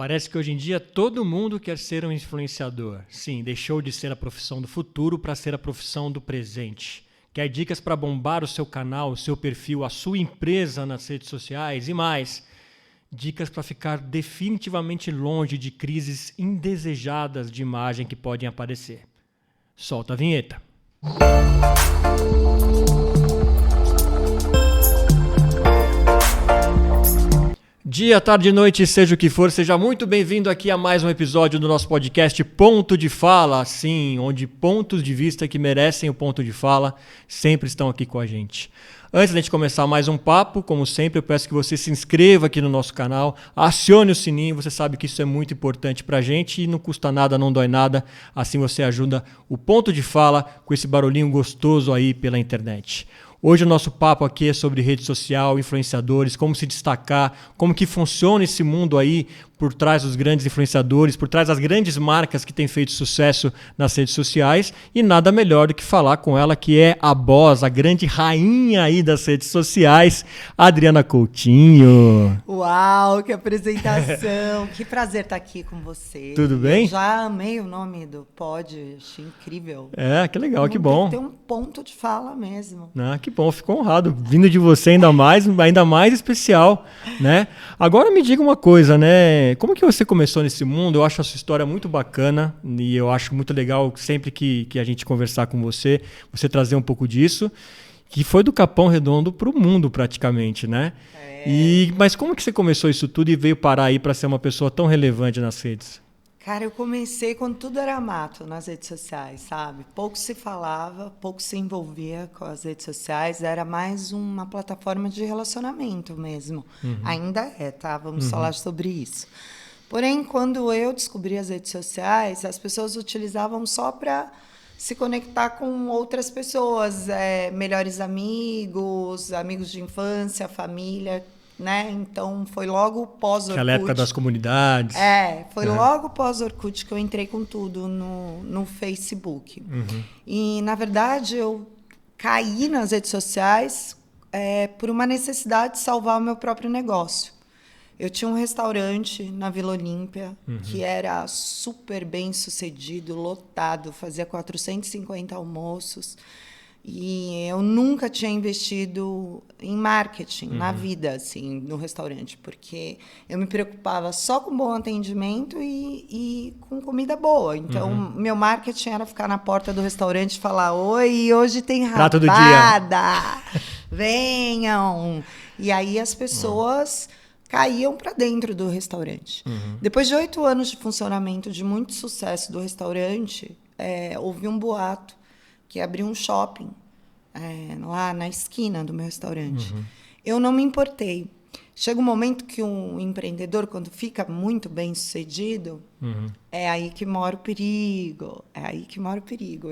Parece que hoje em dia todo mundo quer ser um influenciador. Sim, deixou de ser a profissão do futuro para ser a profissão do presente. Quer dicas para bombar o seu canal, o seu perfil, a sua empresa nas redes sociais e mais. Dicas para ficar definitivamente longe de crises indesejadas de imagem que podem aparecer. Solta a vinheta. Dia, tarde, noite, seja o que for, seja muito bem-vindo aqui a mais um episódio do nosso podcast Ponto de Fala, sim, onde pontos de vista que merecem o ponto de fala sempre estão aqui com a gente. Antes de a gente começar mais um papo, como sempre, eu peço que você se inscreva aqui no nosso canal, acione o sininho, você sabe que isso é muito importante pra gente e não custa nada, não dói nada, assim você ajuda o Ponto de Fala com esse barulhinho gostoso aí pela internet. Hoje o nosso papo aqui é sobre rede social, influenciadores, como se destacar, como que funciona esse mundo aí por trás dos grandes influenciadores, por trás das grandes marcas que têm feito sucesso nas redes sociais e nada melhor do que falar com ela que é a boss, a grande rainha aí das redes sociais, Adriana Coutinho. Uau, que apresentação, que prazer estar aqui com você. Tudo bem? Eu já amei o nome do pod, achei incrível. É, que legal, que bom. Tem um ponto de fala mesmo. Ah, que bom, fico honrado. Vindo de você ainda mais especial, né? Agora me diga uma coisa, né? Como que você começou nesse mundo? Eu acho a sua história muito bacana e eu acho muito legal sempre que a gente conversar com você trazer um pouco disso, que foi do Capão Redondo para o mundo praticamente, né? Mas como que você começou isso tudo e veio parar aí para ser uma pessoa tão relevante nas redes? Cara, eu comecei quando tudo era mato nas redes sociais, sabe? Pouco se falava, pouco se envolvia com as redes sociais, era mais uma plataforma de relacionamento mesmo. Ainda é, tá? Vamos falar sobre isso. Porém, quando eu descobri as redes sociais, as pessoas utilizavam só para se conectar com outras pessoas, melhores amigos, amigos de infância, família, né? Então, foi logo pós-Orkut. Aquela época das comunidades. Foi logo pós-Orkut que eu entrei com tudo no Facebook. E, na verdade, eu caí nas redes sociais por uma necessidade de salvar o meu próprio negócio. Eu tinha um restaurante na Vila Olímpia que era super bem sucedido, lotado, fazia 450 almoços. E eu nunca tinha investido em marketing na vida, assim, no restaurante, porque eu me preocupava só com bom atendimento e com comida boa. Então, meu marketing era ficar na porta do restaurante e falar: oi, hoje tem rabada, prato do dia. Venham! E aí as pessoas caíam para dentro do restaurante. Depois de 8 anos de funcionamento, de muito sucesso do restaurante, houve um boato que abriu um shopping lá na esquina do meu restaurante. Eu não me importei. Chega um momento que um empreendedor, quando fica muito bem sucedido, é aí que mora o perigo.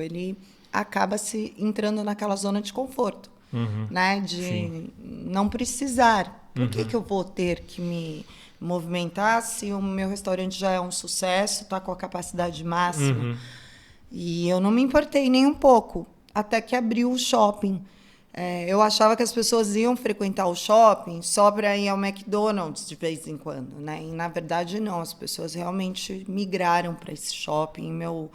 Ele acaba se entrando naquela zona de conforto, né? De não precisar. Por que eu vou ter que me movimentar se o meu restaurante já é um sucesso, está com a capacidade máxima? E eu não me importei nem um pouco, até que abriu o shopping. Eu achava que as pessoas iam frequentar o shopping só para ir ao McDonald's de vez em quando, né? E, na verdade, não. As pessoas realmente migraram para esse shopping. Meu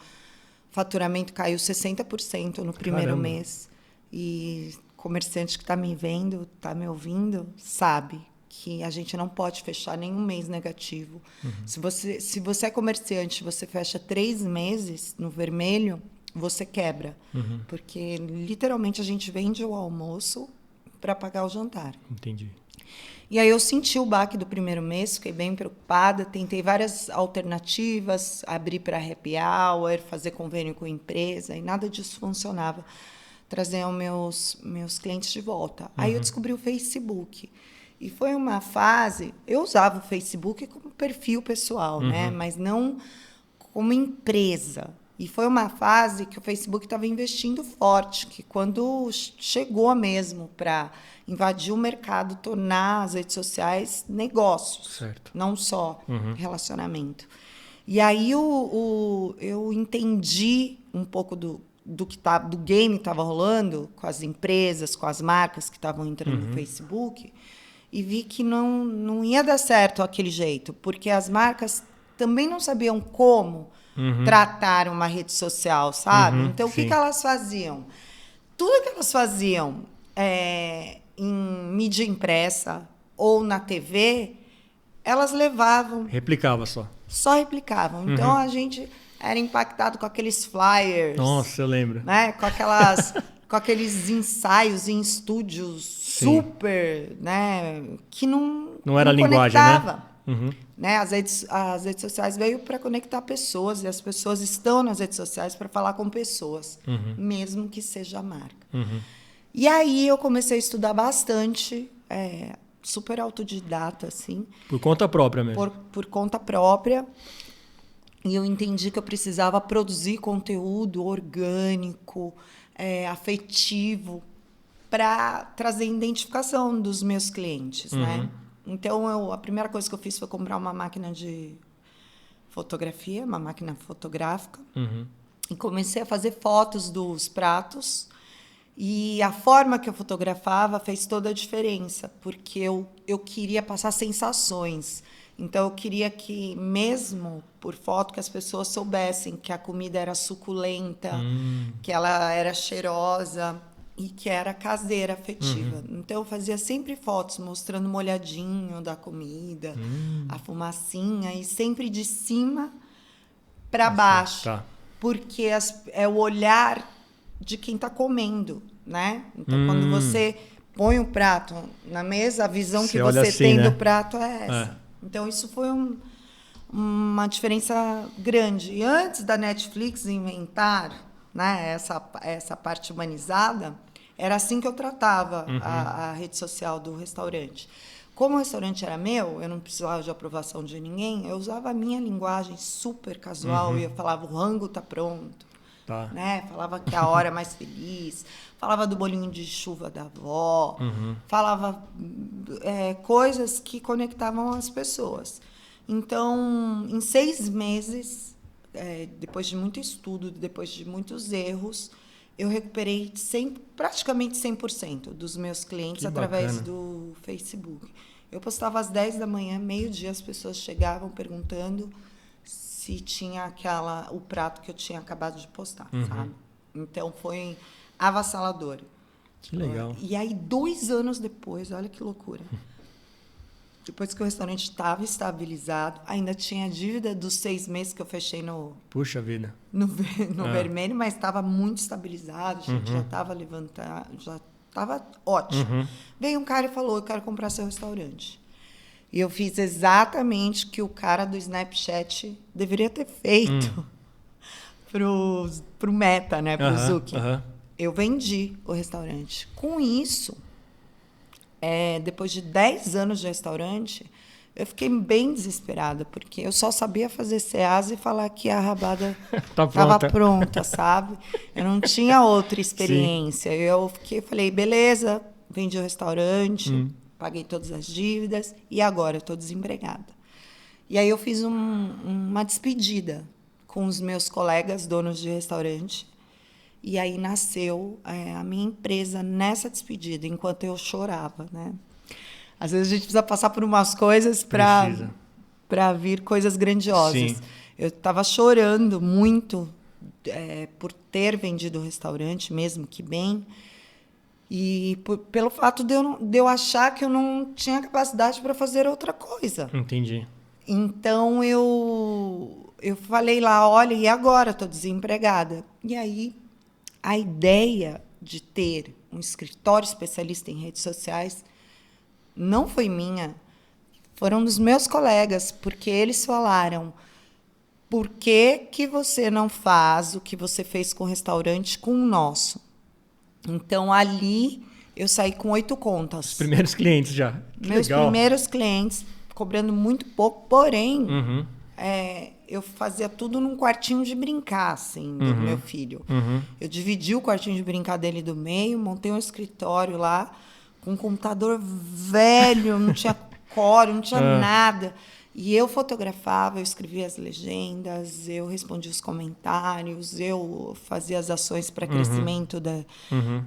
faturamento caiu 60% no primeiro mês. E comerciante que está me vendo, está me ouvindo, sabe que a gente não pode fechar nenhum mês negativo. Se você é comerciante, você fecha 3 meses no vermelho, você quebra. Porque, literalmente, a gente vende o almoço para pagar o jantar. Entendi. E aí eu senti o baque do primeiro mês, fiquei bem preocupada, tentei várias alternativas, abrir para happy hour, fazer convênio com empresa, e nada disso funcionava. Trazer os meus clientes de volta. Aí eu descobri o Facebook. E foi uma fase... Eu usava o Facebook como perfil pessoal, né? Mas não como empresa. E foi uma fase que o Facebook estava investindo forte, que quando chegou mesmo para invadir o mercado, tornar as redes sociais negócios, certo. Não só relacionamento. E aí eu entendi um pouco do game que estava rolando com as empresas, com as marcas que estavam entrando no Facebook. e vi que não ia dar certo aquele jeito, porque as marcas também não sabiam como tratar uma rede social, sabe? Então, o que elas faziam? Tudo que elas faziam em mídia impressa ou na TV, elas levavam. Replicava só. Só replicavam. Então, a gente era impactado com aqueles flyers. Nossa, eu lembro. Né? Com aqueles ensaios em estúdios super, né? Que não era linguagem, conectava. né? As redes sociais veio para conectar pessoas, e as pessoas estão nas redes sociais para falar com pessoas, mesmo que seja a marca. E aí eu comecei a estudar bastante, super autodidata, assim. Por conta própria mesmo. Por conta própria. E eu entendi que eu precisava produzir conteúdo orgânico, afetivo, para trazer identificação dos meus clientes, né? Então, a primeira coisa que eu fiz foi comprar uma máquina de fotografia, uma máquina fotográfica, e comecei a fazer fotos dos pratos. E a forma que eu fotografava fez toda a diferença, porque eu queria passar sensações. Então, eu queria que, mesmo por foto, que as pessoas soubessem que a comida era suculenta, que ela era cheirosa e que era caseira, afetiva. Então, eu fazia sempre fotos mostrando o molhadinho da comida, a fumacinha, e sempre de cima para baixo. Tá. Porque é o olhar de quem está comendo, né? Então, quando você põe o prato na mesa, a visão que você assim, tem né? do prato é essa. Então, isso foi uma diferença grande. E antes da Netflix inventar, né, essa parte humanizada, era assim que eu tratava a rede social do restaurante. Como o restaurante era meu, eu não precisava de aprovação de ninguém, eu usava a minha linguagem super casual, e eu falava, o rango está pronto. Tá. Né? Falava que a hora é mais feliz, falava do bolinho de chuva da avó, falava coisas que conectavam as pessoas. Então, em 6 meses, depois de muito estudo, depois de muitos erros, eu recuperei praticamente 100% dos meus clientes através do Facebook. Eu postava às 10 da manhã, meio-dia, as pessoas chegavam perguntando se tinha o prato que eu tinha acabado de postar, sabe? Então, foi avassalador. Que legal. E aí, 2 anos depois, olha que loucura. Depois que o restaurante estava estabilizado, ainda tinha dívida dos 6 meses que eu fechei Puxa vida. no vermelho, mas estava muito estabilizado, a gente já estava levantando, já estava ótimo. Veio um cara e falou, eu quero comprar seu restaurante. E eu fiz exatamente o que o cara do Snapchat deveria ter feito pro Meta, né, pro Zuck. Eu vendi o restaurante. Com isso, depois de 10 anos de restaurante, eu fiquei bem desesperada, porque eu só sabia fazer ceasa e falar que a rabada estava pronta, sabe? Eu não tinha outra experiência. Sim. Eu falei, beleza, vendi o restaurante, paguei todas as dívidas, e agora eu estou desempregada. E aí eu fiz uma despedida com os meus colegas donos de restaurante, e aí nasceu a minha empresa nessa despedida, enquanto eu chorava, né? Às vezes a gente precisa passar por umas coisas para vir coisas grandiosas. Sim. Eu estava chorando muito por ter vendido o restaurante, mesmo que bem, e pelo fato de eu achar que eu não tinha capacidade para fazer outra coisa. Entendi. Então, eu falei lá, olha, e agora? Estou desempregada. E aí, a ideia de ter um escritório especialista em redes sociais não foi minha, foram dos meus colegas, porque eles falaram, por que você não faz o que você fez com o restaurante com o nosso? Então, ali, eu saí com 8 contas. Os primeiros clientes já. Que Meus legal. primeiros clientes, cobrando muito pouco, porém, eu fazia tudo num quartinho de brincar, assim, do meu filho. Eu dividi o quartinho de brincar dele do meio, montei um escritório lá, com um computador velho, não tinha core, não tinha nada. E eu fotografava, eu escrevia as legendas, eu respondia os comentários, eu fazia as ações para crescimento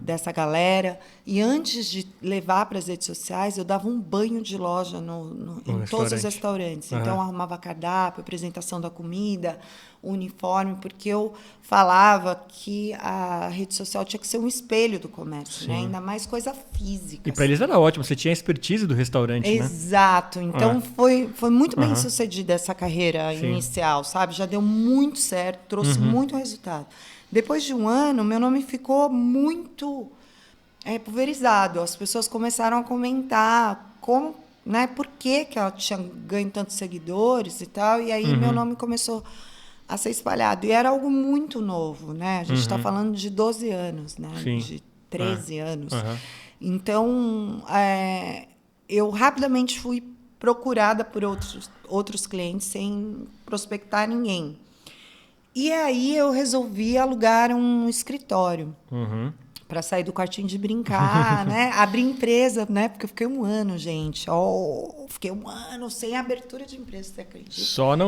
dessa galera. E antes de levar para as redes sociais, eu dava um banho de loja em todos os restaurantes. Então, eu arrumava cardápio, apresentação da comida, uniforme, porque eu falava que a rede social tinha que ser um espelho do comércio, né? Ainda mais coisa física. E para eles era ótimo, você tinha a expertise do restaurante, né? Exato. Então, foi muito bem sucedida essa carreira inicial, sabe? Já deu muito certo, trouxe muito resultado. Depois de um ano, meu nome ficou muito pulverizado. As pessoas começaram a comentar como, né, por que ela tinha ganho tantos seguidores e tal. E aí, meu nome começou a ser espalhado. E era algo muito novo, né? A gente está falando de 12 anos, né? Sim. De 13 anos. Então, eu rapidamente fui procurada por outros clientes sem prospectar ninguém. E aí eu resolvi alugar um escritório para sair do quartinho de brincar, né? Abrir empresa, né? Porque eu fiquei um ano, gente. Fiquei um ano sem abertura de empresa, você acredita? Só na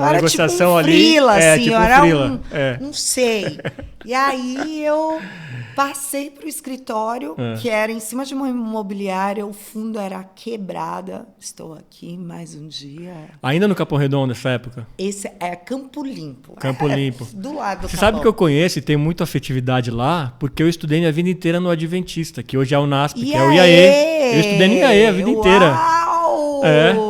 era negociação tipo um ali. Frila, assim, tipo eu era frila. Não sei. E aí eu passei para o escritório, que era em cima de uma imobiliária, o fundo era quebrada. Estou aqui mais um dia. Ainda no Capão Redondo, nessa época? Esse é Campo Limpo. Campo Limpo. Do lado do Você Capão. sabe que eu conheço e tenho muita afetividade lá, porque eu estudei minha vida inteira no Adventista, que hoje é o NASP, que é o IAE. Eu estudei no IAE a vida inteira.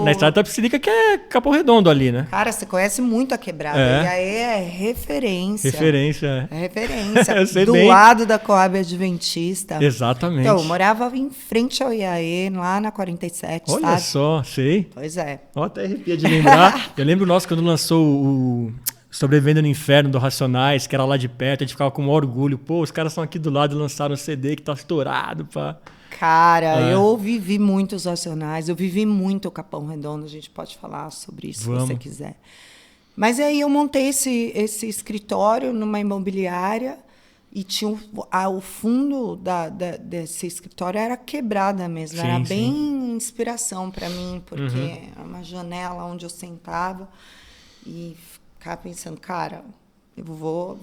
Na estrada da Tapicirica, que é Capão Redondo ali, né? Cara, você conhece muito a quebrada. IAE é referência. É referência. Eu sei do bem. lado da Coab Adventista. Exatamente. Então, eu morava em frente ao IAE, lá na 47, Olha sabe? só, sei. Pois é. Ó, até arrepia de lembrar. Eu lembro nosso quando lançou o Sobrevivendo no Inferno do Racionais, que era lá de perto, a gente ficava com um orgulho. Pô, os caras estão aqui do lado e lançaram um CD que tá estourado, pá. Cara, eu vivi muito os Racionais, eu vivi muito o Capão Redondo, a gente pode falar sobre isso se você quiser. Mas aí eu montei esse escritório numa imobiliária e tinha o fundo desse escritório era quebrada mesmo, era bem inspiração para mim, porque era uma janela onde eu sentava e ficava pensando, cara,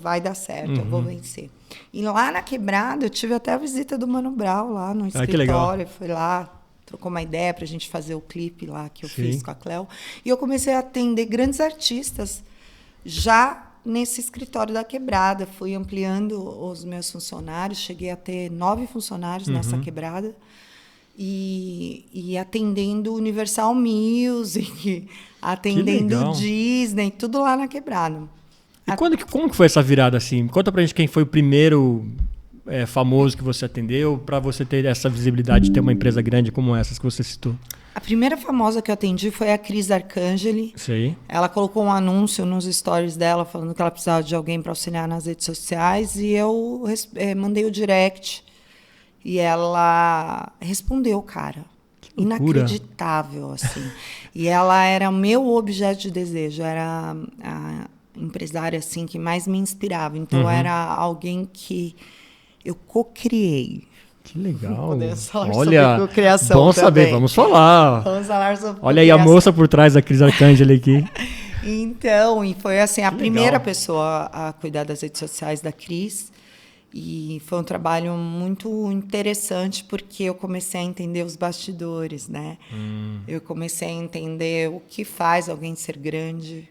vai dar certo, eu vou vencer. E lá na quebrada, eu tive até a visita do Mano Brown lá no escritório. Fui lá, trocou uma ideia pra gente fazer o clipe lá que eu fiz com a Cleo. E eu comecei a atender grandes artistas já nesse escritório da quebrada. Fui ampliando os meus funcionários, cheguei a ter 9 funcionários nessa quebrada. E atendendo Universal Music, atendendo Disney, tudo lá na quebrada. E como que foi essa virada assim? Conta pra gente quem foi o primeiro famoso que você atendeu para você ter essa visibilidade de ter uma empresa grande como essas que você citou. A primeira famosa que eu atendi foi a Cris Arcangeli. Sei. Ela colocou um anúncio nos stories dela falando que ela precisava de alguém para auxiliar nas redes sociais e eu mandei o direct e ela respondeu, cara. Inacreditável, assim. E ela era o meu objeto de desejo, era a empresária assim que mais me inspirava. Então era alguém que eu co-criei. Que legal. Podemos falar sobre cocriação. Bom saber, vamos falar. Vamos falar sobre Olha aí a moça por trás da Cris Arcangeli aqui. Então, e foi assim a primeira pessoa a cuidar das redes sociais da Cris. E foi um trabalho muito interessante porque eu comecei a entender os bastidores, né? Eu comecei a entender o que faz alguém ser grande,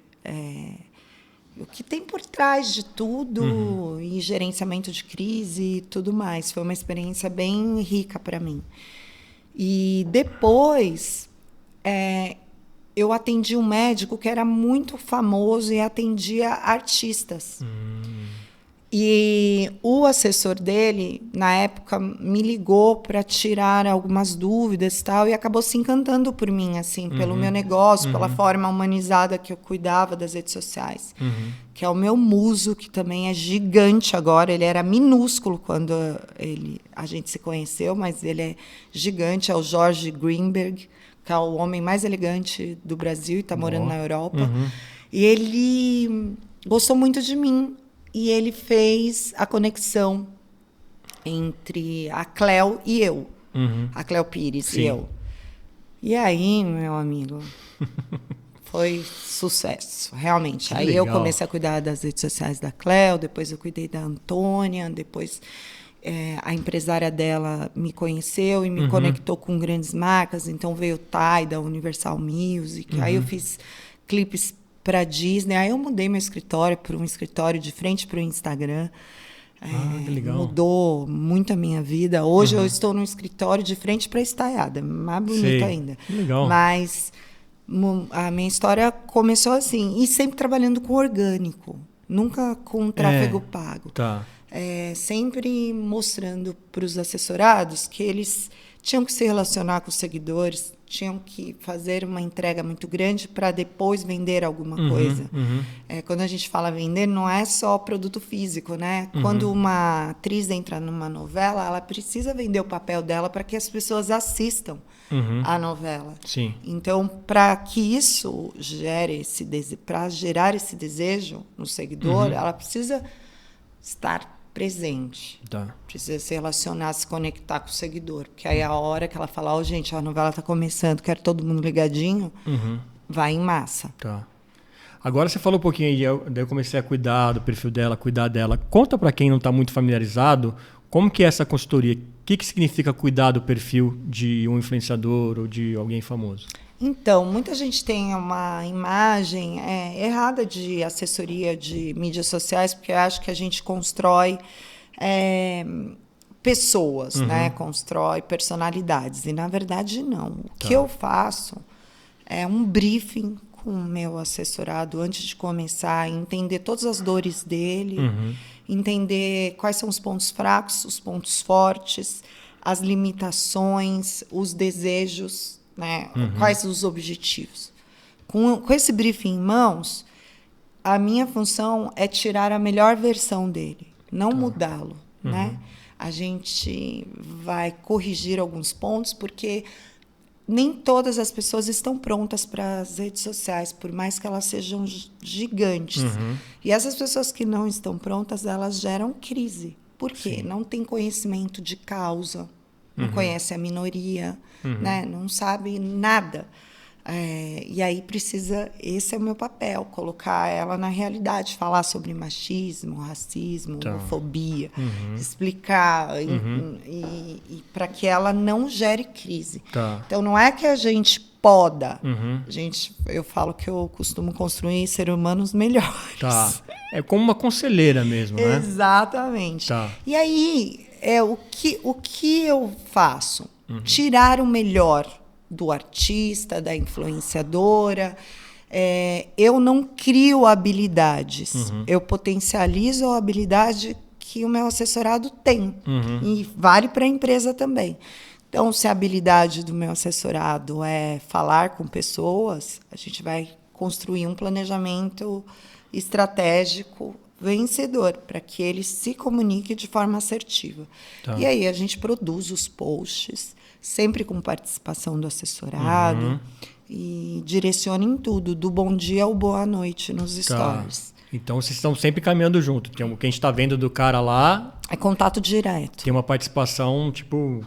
o que tem por trás de tudo, e gerenciamento de crise e tudo mais. Foi uma experiência bem rica para mim. E depois, eu atendi um médico que era muito famoso e atendia artistas. E o assessor dele, na época, me ligou para tirar algumas dúvidas e tal, e acabou se encantando por mim, assim, pelo meu negócio, pela forma humanizada que eu cuidava das redes sociais. Que é o meu muso, que também é gigante agora. Ele era minúsculo quando a gente se conheceu, mas ele é gigante. É o Jorge Greenberg, que é o homem mais elegante do Brasil e está morando na Europa. E ele gostou muito de mim. E ele fez a conexão entre a Cleo e eu. A Cleo Pires e eu. E aí, meu amigo, foi sucesso, realmente. Que Aí legal. eu comecei a cuidar das redes sociais da Cleo, depois eu cuidei da Antônia, depois a empresária dela me conheceu e me conectou com grandes marcas, então veio o Thay da Universal Music, aí eu fiz clipes para Disney, aí eu mudei meu escritório para um escritório de frente para o Instagram. Que legal. Mudou muito a minha vida. Hoje eu estou num escritório de frente para a Estaiada, mais bonito Sei. ainda. Que legal. Mas a minha história começou assim, e sempre trabalhando com orgânico, nunca com tráfego pago. Tá. Sempre mostrando para os assessorados que eles tinham que se relacionar com os seguidores, tinham que fazer uma entrega muito grande para depois vender alguma coisa. Quando a gente fala vender, não é só produto físico, né? Quando uma atriz entra numa novela, ela precisa vender o papel dela para que as pessoas assistam a novela. Sim. Então, para que isso gere para gerar esse desejo no seguidor, ela precisa estar presente. Tá. Precisa se relacionar, se conectar com o seguidor. Porque aí a hora que ela fala, gente, a novela está começando, quero todo mundo ligadinho, vai em massa. Tá. Agora você falou um pouquinho aí, daí eu comecei a cuidar do perfil dela, cuidar dela. Conta para quem não está muito familiarizado, como que é essa consultoria? O que significa cuidar do perfil de um influenciador ou de alguém famoso? Então, muita gente tem uma imagem errada de assessoria de mídias sociais, porque eu acho que a gente constrói pessoas, né? Constrói personalidades. E, na verdade, não. O que eu faço é um briefing com o meu assessorado antes de começar, entender todas as dores dele, entender quais são os pontos fracos, os pontos fortes, as limitações, os desejos, né? Quais os objetivos. Com esse briefing em mãos, a minha função é tirar a melhor versão dele, não mudá-lo, né? A gente vai corrigir alguns pontos, porque nem todas as pessoas estão prontas para as redes sociais, por mais que elas sejam gigantes. E essas pessoas que não estão prontas, elas geram crise. Por quê? Não tem conhecimento de causa, não conhece a minoria, né? Não sabe nada. E aí precisa, esse é o meu papel, colocar ela na realidade, falar sobre machismo, racismo, homofobia, explicar e para que ela não gere crise. Então não é que a gente poda, eu falo que eu costumo construir seres humanos melhores. É como uma conselheira mesmo, né? Exatamente. E aí o que eu faço? Tirar o melhor do artista, da influenciadora. Eu não crio habilidades, eu potencializo a habilidade que o meu assessorado tem. E vale para a empresa também. Então, se a habilidade do meu assessorado é falar com pessoas, a gente vai construir um planejamento estratégico vencedor, para que ele se comunique de forma assertiva. E aí a gente produz os posts, sempre com participação do assessorado, e direciona em tudo, do bom dia ao boa noite nos stories. Então vocês estão sempre caminhando junto. Tem o que a gente está vendo do cara lá. É contato direto. Tem uma participação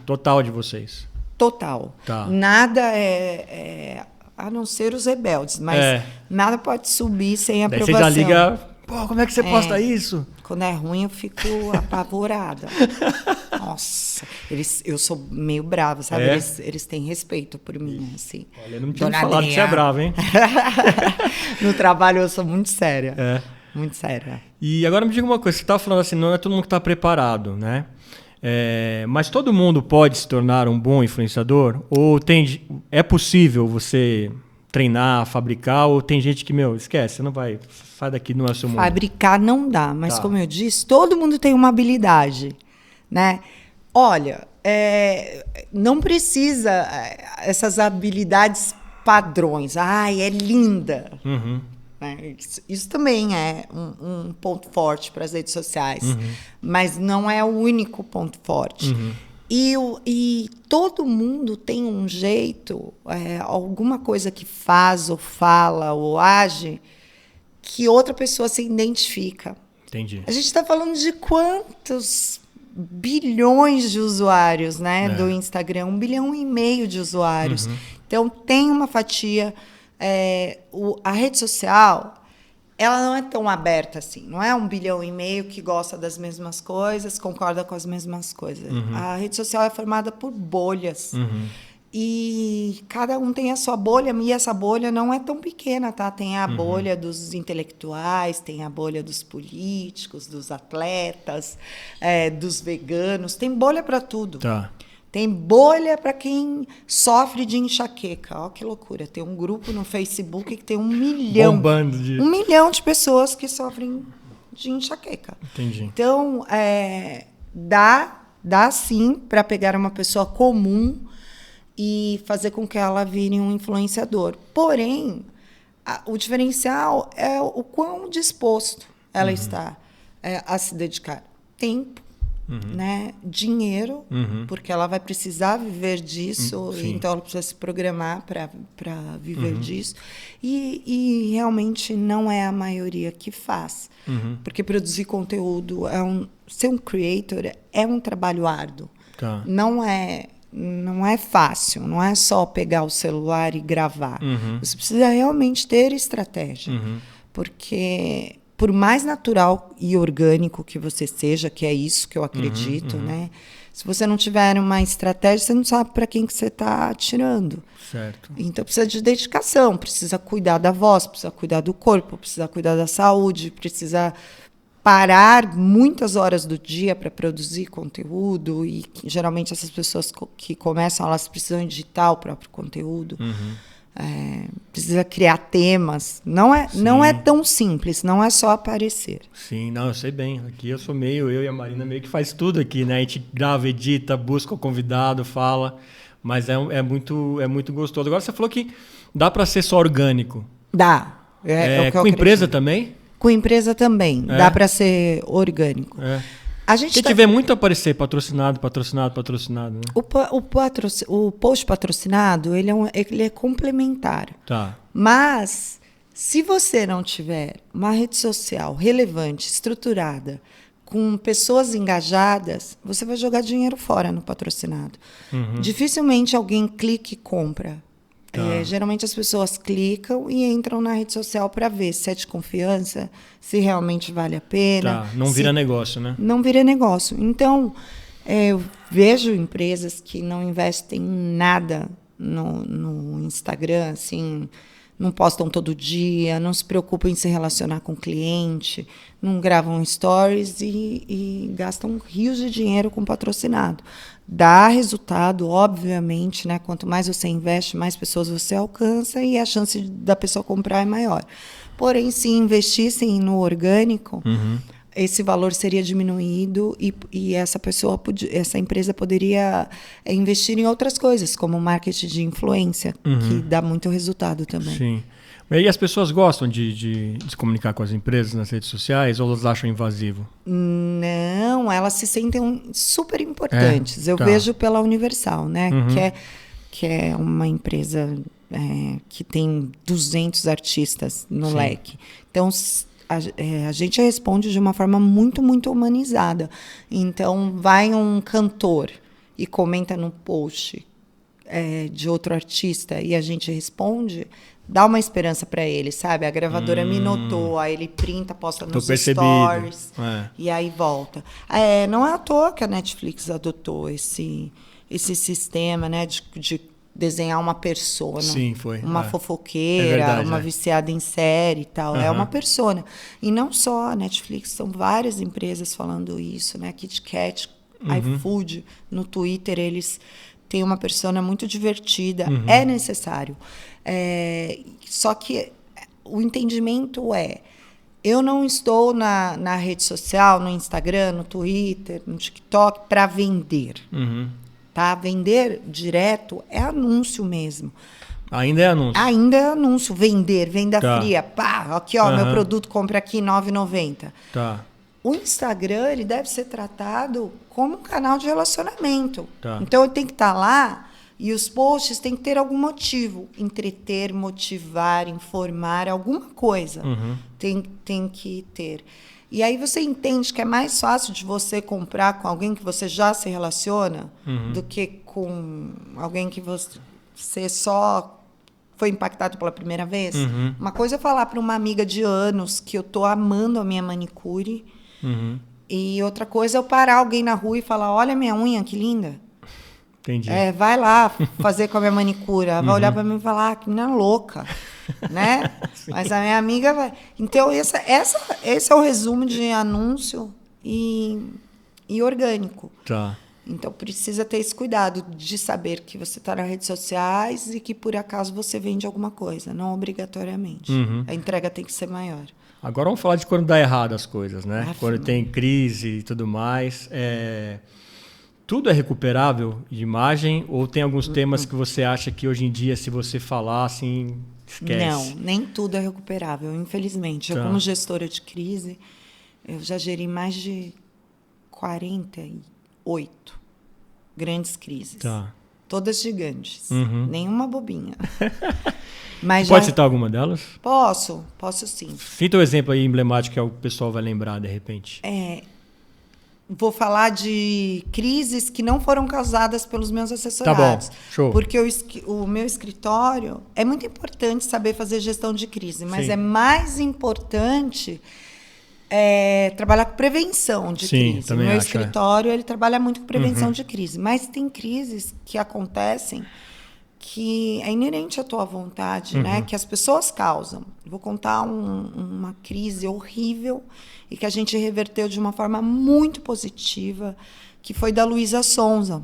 total de vocês. Total. Nada a não ser os rebeldes, mas nada pode subir sem aprovação. Daí você já liga, como é que você posta isso? Quando é ruim, eu fico apavorada. Nossa, eu sou meio brava, sabe? Eles têm respeito por mim, assim. Olha, eu não tinha falado que você é brava, hein? No trabalho eu sou muito séria. Muito séria. E agora me diga uma coisa, você estava falando assim, não é todo mundo que está preparado, né? Mas todo mundo pode se tornar um bom influenciador? Ou é possível você treinar, fabricar, ou tem gente que, esquece, você não vai, sai daqui, não é o seu mundo. Fabricar não dá, mas como eu disse, todo mundo tem uma habilidade, né? Olha, não precisa essas habilidades padrões. É linda. Né? Isso também é um ponto forte para as redes sociais, mas não é o único ponto forte. E todo mundo tem um jeito, alguma coisa que faz, ou fala, ou age, que outra pessoa se identifica. Entendi. A gente está falando de quantos bilhões de usuários, né, do Instagram, 1,5 bilhão de usuários. Então, tem uma fatia A rede social, ela não é tão aberta assim. Não é 1,5 bilhão que gosta das mesmas coisas, concorda com as mesmas coisas. A rede social é formada por bolhas. E cada um tem a sua bolha, e essa bolha não é tão pequena, tá? Tem a bolha dos intelectuais, tem a bolha dos políticos, dos atletas, dos veganos, tem bolha para tudo. Tá. Tem bolha para quem sofre de enxaqueca. Olha que loucura. Tem um grupo no Facebook que tem 1 milhão. Bombando de... 1 milhão de pessoas que sofrem de enxaqueca. Entendi. Então, dá sim para pegar uma pessoa comum e fazer com que ela vire um influenciador. Porém, o diferencial é o quão disposto ela está a se dedicar. Tempo, né? Dinheiro, porque ela vai precisar viver disso, então ela precisa se programar para viver disso. E realmente não é a maioria que faz. Porque produzir conteúdo, ser um creator é um trabalho árduo. Tá. Não é fácil, não é só pegar o celular e gravar. Você precisa realmente ter estratégia. Porque, por mais natural e orgânico que você seja, que é isso que eu acredito, né? Se você não tiver uma estratégia, você não sabe para quem que você está atirando. Certo. Então, precisa de dedicação, precisa cuidar da voz, precisa cuidar do corpo, precisa cuidar da saúde, precisa parar muitas horas do dia para produzir conteúdo, e geralmente essas pessoas que começam, elas precisam editar o próprio conteúdo, precisa criar temas, não é tão simples, não é só aparecer. Sim, não, eu sei bem, aqui eu e a Marina meio que faz tudo aqui, né, a gente grava, edita, busca o convidado, fala, mas é muito gostoso. Agora você falou que dá para ser só orgânico. Dá. Com empresa também? Com empresa também, dá para ser orgânico. Se tiver muito aparecer patrocinado, né? O post patrocinado, ele é complementar. Tá. Mas, se você não tiver uma rede social relevante, estruturada, com pessoas engajadas, você vai jogar dinheiro fora no patrocinado. Dificilmente alguém clica e compra. Tá. Geralmente as pessoas clicam e entram na rede social para ver se é de confiança, se realmente vale a pena. Tá. Não vira negócio, né? Não vira negócio. Então, eu vejo empresas que não investem em nada no Instagram, assim, não postam todo dia, não se preocupam em se relacionar com o cliente, não gravam stories e gastam rios de dinheiro com patrocinado. Dá resultado, obviamente, né? Quanto mais você investe, mais pessoas você alcança e a chance da pessoa comprar é maior. Porém, se investissem no orgânico, esse valor seria diminuído e essa empresa poderia investir em outras coisas, como marketing de influência, que dá muito resultado também. Sim. E as pessoas gostam de se comunicar com as empresas nas redes sociais ou elas acham invasivo? Não, elas se sentem super importantes. Eu vejo pela Universal, né? Que é uma empresa que tem 200 artistas no leque. Então, a gente responde de uma forma muito, muito humanizada. Então, vai um cantor e comenta no post de outro artista e a gente responde, dá uma esperança para ele, sabe? A gravadora me notou, aí ele printa, posta nos stories e aí volta. Não é à toa que a Netflix adotou esse sistema, né, de desenhar uma persona. Sim, foi. Uma fofoqueira, uma viciada em série e tal. É uma persona. E não só a Netflix, são várias empresas falando isso, né? Kit Kat, iFood, no Twitter, eles têm uma persona muito divertida. É necessário. Só que o entendimento eu não estou na rede social, no Instagram, no Twitter, no TikTok, para vender. Tá? Vender direto é anúncio mesmo. Ainda é anúncio? Ainda é anúncio. Venda fria. Pá, aqui, ó, meu produto, compra aqui, R$ 9,90. Tá. O Instagram, ele deve ser tratado como um canal de relacionamento. Tá. Então, ele tem que estar lá e os posts têm que ter algum motivo. Entreter, motivar, informar, alguma coisa. Tem que ter. E aí você entende que é mais fácil de você comprar com alguém que você já se relaciona do que com alguém que você só foi impactado pela primeira vez. Uma coisa é falar para uma amiga de anos que eu tô amando a minha manicure. E outra coisa é eu parar alguém na rua e falar, olha a minha unha, que linda. Entendi. Vai lá fazer com a minha manicura. Vai olhar para mim e falar, que menina louca. Né? Mas a minha amiga vai... Então, esse é o resumo de anúncio e orgânico. Tá. Então, precisa ter esse cuidado de saber que você está nas redes sociais e que, por acaso, você vende alguma coisa. Não obrigatoriamente. A entrega tem que ser maior. Agora vamos falar de quando dá errado as coisas, né? Quando Mano. tem crise e tudo mais. Tudo é recuperável de imagem? Ou tem alguns temas que você acha que hoje em dia, se você falar, assim, esquece? Não, nem tudo é recuperável, infelizmente. Tá. Eu, como gestora de crise, eu já geri mais de 48 grandes crises. Tá. Todas gigantes. Nenhuma bobinha. Mas Pode citar alguma delas? Posso sim. Cita um exemplo aí emblemático que o pessoal vai lembrar, de repente. Vou falar de crises que não foram causadas pelos meus assessorados. Tá bom, show. Porque o meu escritório... É muito importante saber fazer gestão de crise, mas Sim. é mais importante trabalhar com prevenção de Sim, crise. O também meu acho, escritório ele trabalha muito com prevenção de crise, mas tem crises que acontecem que é inerente à tua vontade, né? Que as pessoas causam. Vou contar uma crise horrível e que a gente reverteu de uma forma muito positiva, que foi da Luísa Sonza.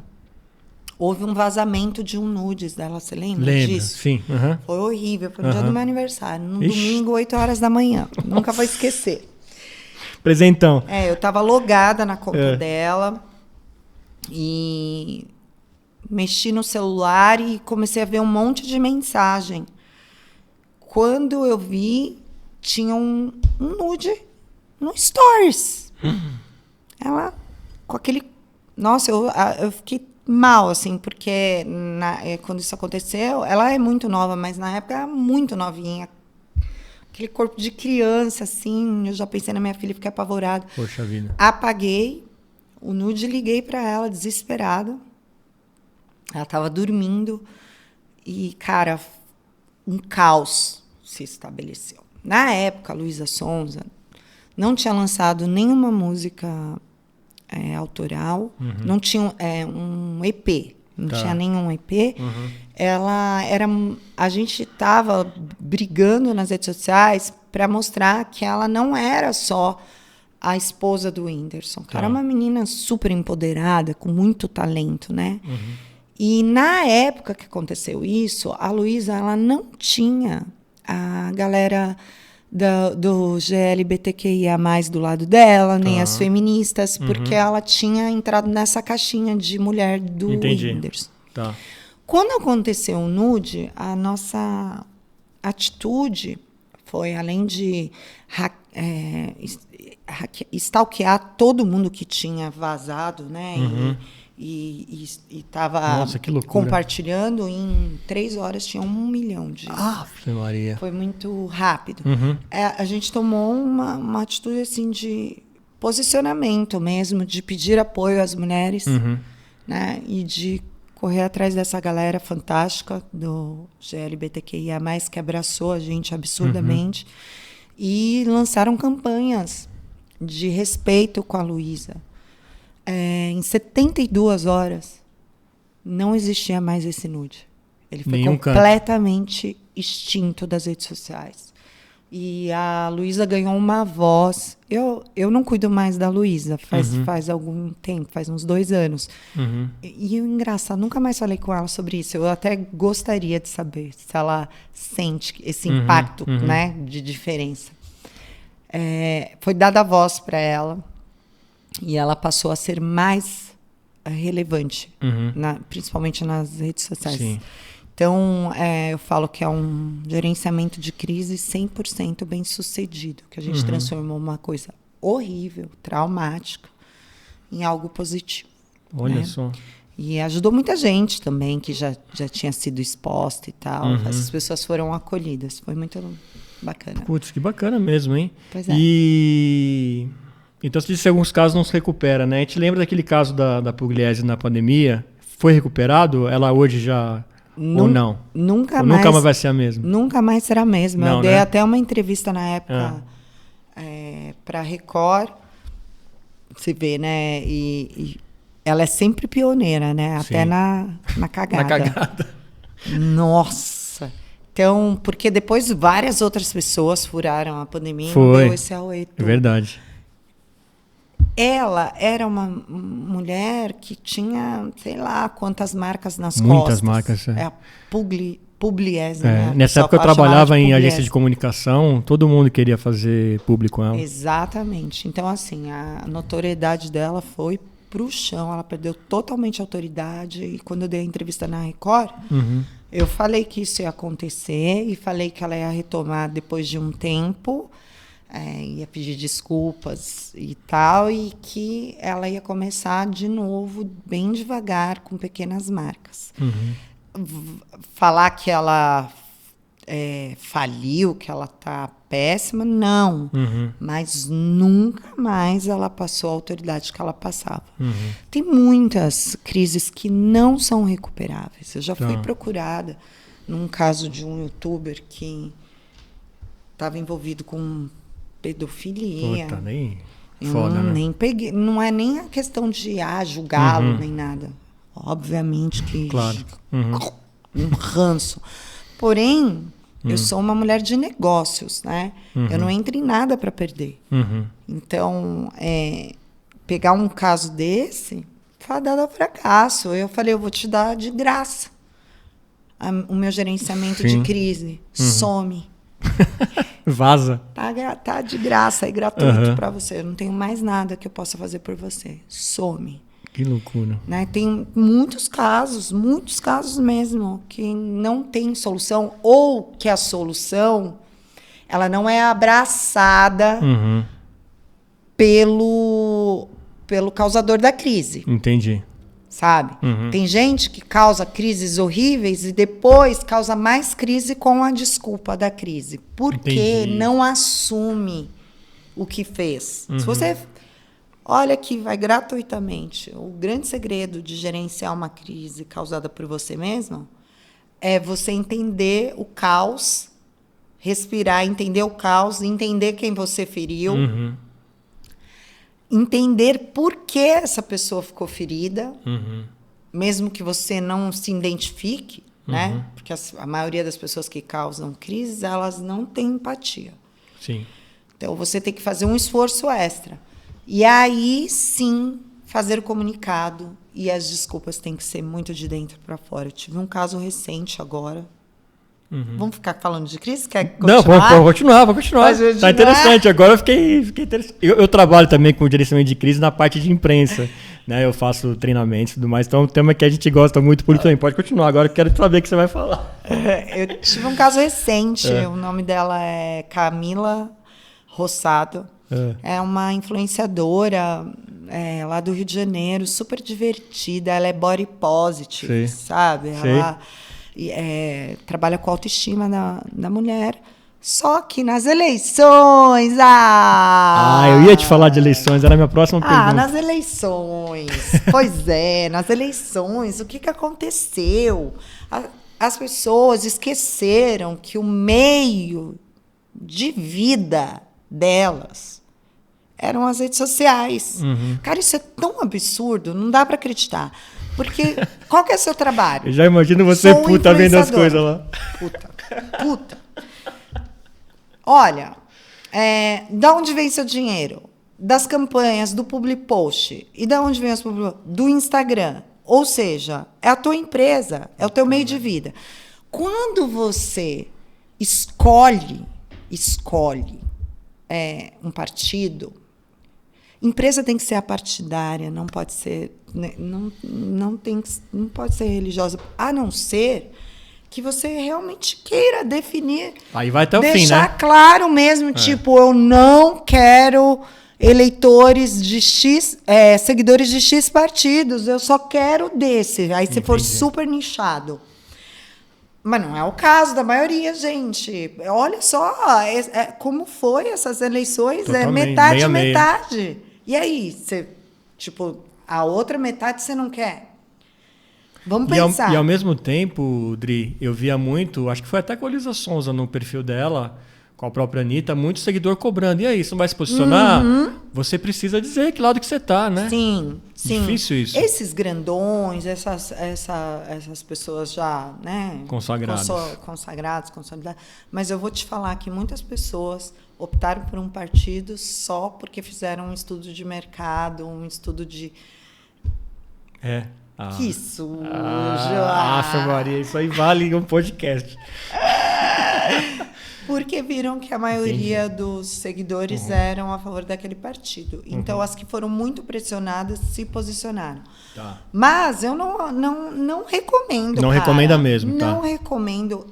Houve um vazamento de um nudes dela, você lembra disso? Sim. Foi horrível, foi no dia do meu aniversário, no Ixi. domingo, 8 horas da manhã. Nunca vou esquecer. Presentão. Eu estava logada na conta dela e mexi no celular e comecei a ver um monte de mensagem. Quando eu vi, tinha um nude no Stories. Ela, com aquele... Nossa, eu fiquei mal, assim, porque quando isso aconteceu, ela é muito nova, mas na época era muito novinha. Aquele corpo de criança, assim, eu já pensei na minha filha e fiquei apavorada. Poxa vida. Apaguei o nude, liguei para ela, desesperada. Ela estava dormindo e, cara, um caos se estabeleceu. Na época, a Luísa Sonza não tinha lançado nenhuma música autoral, não tinha um EP, não tinha nenhum EP. A gente estava brigando nas redes sociais para mostrar que ela não era só a esposa do Whindersson, que era uma menina super empoderada, com muito talento, né? E na época que aconteceu isso, a Luísa, ela não tinha a galera do GLBTQIA+, do lado dela, nem as feministas, porque ela tinha entrado nessa caixinha de mulher do Whindersson. Tá. Quando aconteceu o nude, a nossa atitude foi, além de stalkear todo mundo que tinha vazado, né? E estava compartilhando, em 3 horas tinha 1 milhão de... Maria. Foi muito rápido. A gente tomou uma atitude assim, de posicionamento mesmo, de pedir apoio às mulheres, né? E de correr atrás dessa galera fantástica do GLBTQIA+, que abraçou a gente absurdamente. E lançaram campanhas de respeito com a Luísa. Em 72 horas, não existia mais esse nude. Ele foi completamente extinto das redes sociais. E a Luísa ganhou uma voz. Eu não cuido mais da Luísa, faz algum tempo, faz uns 2 anos. E o engraçado, nunca mais falei com ela sobre isso. Eu até gostaria de saber se ela sente esse impacto, né, de diferença. Foi dada a voz para ela. E ela passou a ser mais relevante, principalmente nas redes sociais. Sim. Então, eu falo que é um gerenciamento de crise 100% bem sucedido, que a gente transformou uma coisa horrível, traumática, em algo positivo. Olha só. E ajudou muita gente também, que já tinha sido exposta e tal. Essas pessoas foram acolhidas. Foi muito bacana. Putz, que bacana mesmo, hein? Pois é. E... Então, você disse que em alguns casos não se recupera, né? A gente lembra daquele caso da Pugliese na pandemia. Foi recuperado? Ela hoje já Ou não? Nunca Ou mais. Nunca mais vai ser a mesma? Nunca mais será a mesma. Não, eu dei né? até uma entrevista na época para Record. Você vê, né? E ela é sempre pioneira, né? Sim. Até na cagada. Na cagada. Nossa! Então, porque depois várias outras pessoas furaram a pandemia e não Foi. deu esse auê É todo. verdade. Ela era uma mulher que tinha, sei lá, quantas marcas nas Muitas costas. marcas, É a Pugliese, É, né? nessa O época eu pessoal chamava trabalhava de em Pugliese. agência de comunicação, todo mundo queria fazer público com ela. Exatamente. Então, assim, a notoriedade dela foi pro chão, ela perdeu totalmente a autoridade. E quando eu dei a entrevista na Record, eu falei que isso ia acontecer e falei que ela ia retomar depois de um tempo, ia pedir desculpas e tal, e que ela ia começar de novo, bem devagar, com pequenas marcas. Falar que ela faliu, que ela tá péssima, não. Mas nunca mais ela passou a autoridade que ela passava. Tem muitas crises que não são recuperáveis. Eu já fui procurada num caso de um youtuber que estava envolvido com pedofilia. Puta, nem foda, né? Nem peguei, não é nem a questão de julgá-lo, nem nada. Obviamente que Claro. um ranço. Porém, eu sou uma mulher de negócios, né? Eu não entro em nada para perder. Então, pegar um caso desse, fadado ao fracasso. Eu falei, eu vou te dar de graça o meu gerenciamento de crise. Some. Vaza. Tá de graça, é gratuito para você. Eu não tenho mais nada que eu possa fazer por você. Some. Que loucura. Né? Tem muitos casos mesmo, que não tem solução, ou que a solução ela não é abraçada pelo causador da crise. Entendi. Sabe? Tem gente que causa crises horríveis e depois causa mais crise com a desculpa da crise. Porque não assume o que fez. Se você... Olha que vai gratuitamente. O grande segredo de gerenciar uma crise causada por você mesmo é você entender o caos, respirar, entender o caos, entender quem você feriu, entender por que essa pessoa ficou ferida, mesmo que você não se identifique, né? Porque a maioria das pessoas que causam crises, elas não têm empatia. Sim. Então, você tem que fazer um esforço extra. E aí, sim, fazer o comunicado. E as desculpas têm que ser muito de dentro para fora. Eu tive um caso recente agora. Vamos ficar falando de crise? Quer continuar? Não, vou continuar. Pode continuar. Tá interessante. Agora eu fiquei interessante. Eu trabalho também com gerenciamento de crise na parte de imprensa. Né? Eu faço treinamentos e tudo mais. Então, é um tema que a gente gosta muito por isso também. Pode continuar. Agora eu quero saber o que você vai falar. Eu tive um caso recente. O nome dela é Camila Rossado. É uma influenciadora lá do Rio de Janeiro, super divertida. Ela é body positive, sabe? Ela trabalha com a autoestima da mulher. Só que nas eleições... eu ia te falar de eleições, era a minha próxima pergunta. Nas eleições. Pois é, nas eleições. O que aconteceu? As pessoas esqueceram que o meio de vida delas eram as redes sociais. Cara, isso é tão absurdo, não dá para acreditar. Porque qual que é o seu trabalho? Eu já imagino você puta vendo as coisas lá. Puta. Olha, da onde vem seu dinheiro? Das campanhas, do public post. E da onde vem as public post? Do Instagram. Ou seja, é a tua empresa, é o teu meio de vida. Quando você escolhe um partido, empresa tem que ser apartidária, não pode ser, não pode ser religiosa, a não ser que você realmente queira definir. Aí vai até o fim, né? Deixar claro mesmo, tipo, eu não quero eleitores de X, seguidores de X partidos, eu só quero desse. Aí se for super nichado. Mas não é o caso da maioria, gente. Olha só como foi essas eleições. Totalmente. Metade, meia. metade. E aí, você, tipo, a outra metade você não quer? Vamos pensar. E ao mesmo tempo, Dri, eu via muito, acho que foi até com a Luísa Sonza no perfil dela, com a própria Anitta, muito seguidor cobrando. E aí, você não vai se posicionar? Você precisa dizer que lado que você tá, né? Sim, sim. Difícil isso. Esses grandões, essas pessoas já, né? Consagradas. Consagradas, consolidadas. Mas eu vou te falar que muitas pessoas optaram por um partido só porque fizeram um estudo de mercado, um estudo de... Que sujo! Maria, isso aí vale um podcast. Porque viram que a maioria dos seguidores eram a favor daquele partido. Então, as que foram muito pressionadas se posicionaram. Tá. Mas eu não recomendo, Não cara. recomenda mesmo, tá? Não recomendo.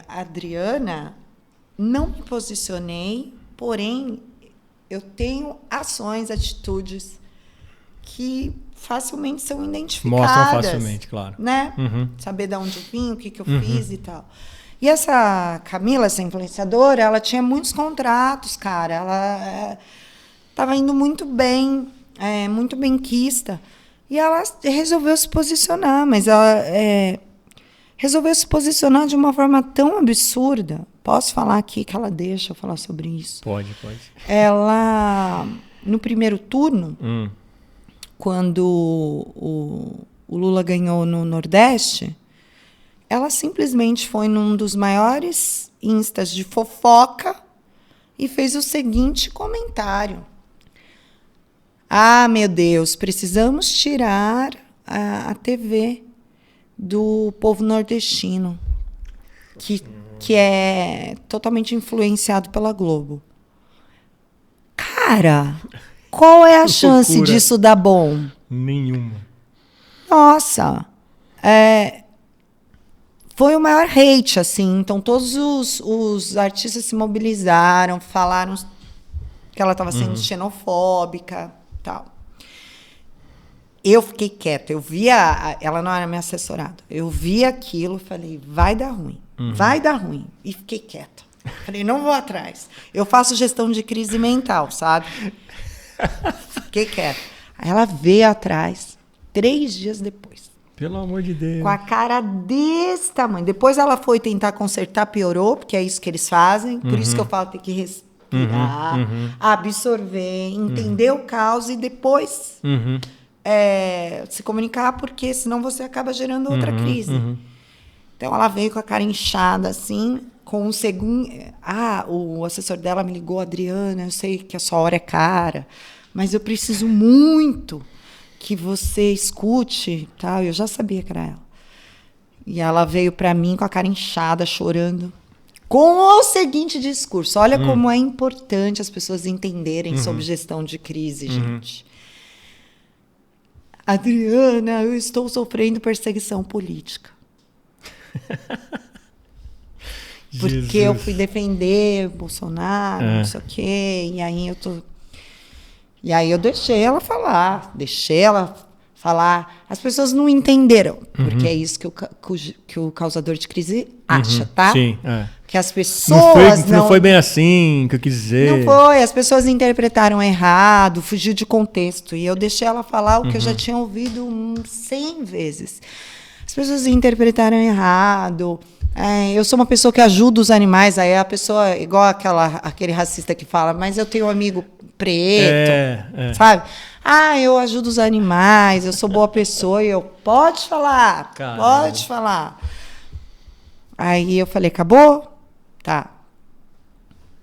Adriana, não me posicionei, porém, eu tenho ações, atitudes que facilmente são identificadas. Mostram facilmente, claro. Né? Saber de onde eu vim, o que eu fiz e tal. E essa Camila, essa influenciadora, ela tinha muitos contratos, cara. Ela estava indo muito bem quista. E ela resolveu se posicionar, mas ela resolveu se posicionar de uma forma tão absurda. Posso falar aqui que ela deixa eu falar sobre isso? Pode. Ela, no primeiro turno, quando o Lula ganhou no Nordeste, ela simplesmente foi num dos maiores instas de fofoca e fez o seguinte comentário. Ah, meu Deus, precisamos tirar a TV do povo nordestino, que é totalmente influenciado pela Globo. Cara, qual é a chance disso dar bom? Nenhuma. Nossa, foi o maior hate, assim. Então, todos os artistas se mobilizaram, falaram que ela estava sendo xenofóbica, tal. Eu fiquei quieta. Eu via... Ela não era minha assessorada. Eu vi aquilo, falei, vai dar ruim. Vai dar ruim. E fiquei quieta. Falei, não vou atrás. Eu faço gestão de crise mental, sabe? Fiquei quieta. Aí ela veio atrás, 3 dias depois. Pelo amor de Deus. Com a cara desse tamanho. Depois ela foi tentar consertar, piorou, porque é isso que eles fazem. Por isso que eu falo, tem que respirar, absorver, entender o caos e depois se comunicar, porque senão você acaba gerando outra crise. Então ela veio com a cara inchada, assim, com um segundo... o assessor dela me ligou, Adriana, eu sei que a sua hora é cara, mas eu preciso muito que você escute, tal. Eu já sabia que era ela. E ela veio para mim com a cara inchada, chorando, com o seguinte discurso. Olha como é importante as pessoas entenderem sobre gestão de crise, gente. Adriana, eu estou sofrendo perseguição política. Porque eu fui defender Bolsonaro, não sei o quê, e aí eu deixei ela falar. As pessoas não entenderam, porque é isso que o causador de crise acha, tá? Sim, Que as pessoas não foi bem assim que eu quis dizer. Não foi, as pessoas interpretaram errado, fugiu de contexto. E eu deixei ela falar o que eu já tinha ouvido 100 vezes. As pessoas interpretaram errado. Eu sou uma pessoa que ajuda os animais. Aí a pessoa, igual aquele racista que fala, mas eu tenho um amigo preto, sabe? Eu ajudo os animais, eu sou boa pessoa. E pode falar, pode falar. Aí eu falei, acabou? Tá.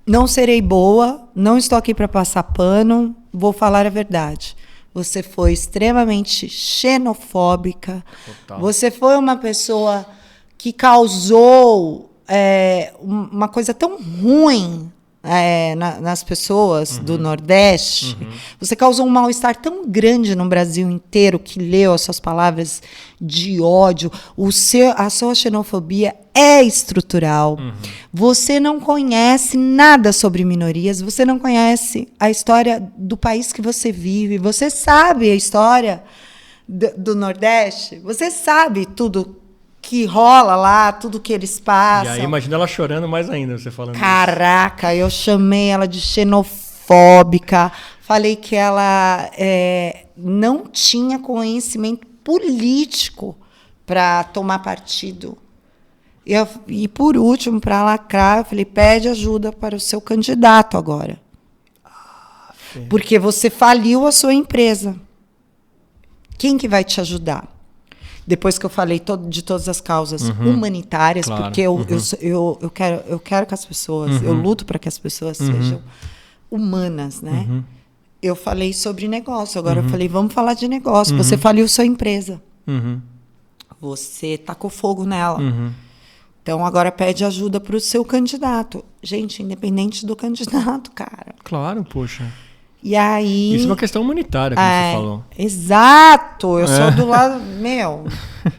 Não serei boa, não estou aqui para passar pano, vou falar a verdade. Você foi extremamente xenofóbica. Total. Você foi uma pessoa que causou uma coisa tão ruim nas pessoas do Nordeste. Você causou um mal-estar tão grande no Brasil inteiro que leu as suas palavras de ódio. A sua xenofobia é estrutural. Você não conhece nada sobre minorias, você não conhece a história do país que você vive, você sabe a história do Nordeste, você sabe tudo que rola lá, tudo que eles passam. E aí imagina ela chorando mais ainda, você falando Caraca, isso. Eu chamei ela de xenofóbica, falei que ela não tinha conhecimento político para tomar partido. E por último, para lacrar, eu falei, pede ajuda para o seu candidato agora. Porque você faliu a sua empresa. Quem que vai te ajudar? Depois que eu falei de todas as causas humanitárias, claro. porque eu quero que as pessoas, eu luto para que as pessoas sejam humanas, né? Eu falei sobre negócio, agora eu falei, vamos falar de negócio. Você faliu sua empresa. Você tacou fogo nela. Então, agora pede ajuda para o seu candidato. Gente, independente do candidato, cara. Claro, poxa. E aí... Isso é uma questão humanitária, como você falou. Exato! Eu sou do lado... Meu,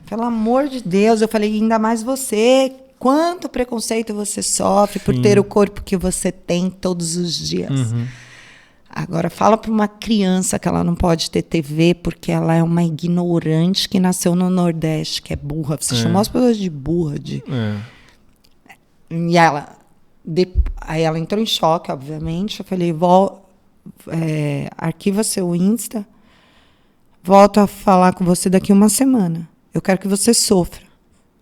pelo amor de Deus, eu falei, ainda mais você. Quanto preconceito você sofre por ter o corpo que você tem todos os dias. Agora, fala para uma criança que ela não pode ter TV porque ela é uma ignorante que nasceu no Nordeste, que é burra. Você chamou as pessoas de burra. E aí ela entrou em choque, obviamente. Eu falei, arquiva seu Insta, volto a falar com você daqui uma semana. Eu quero que você sofra.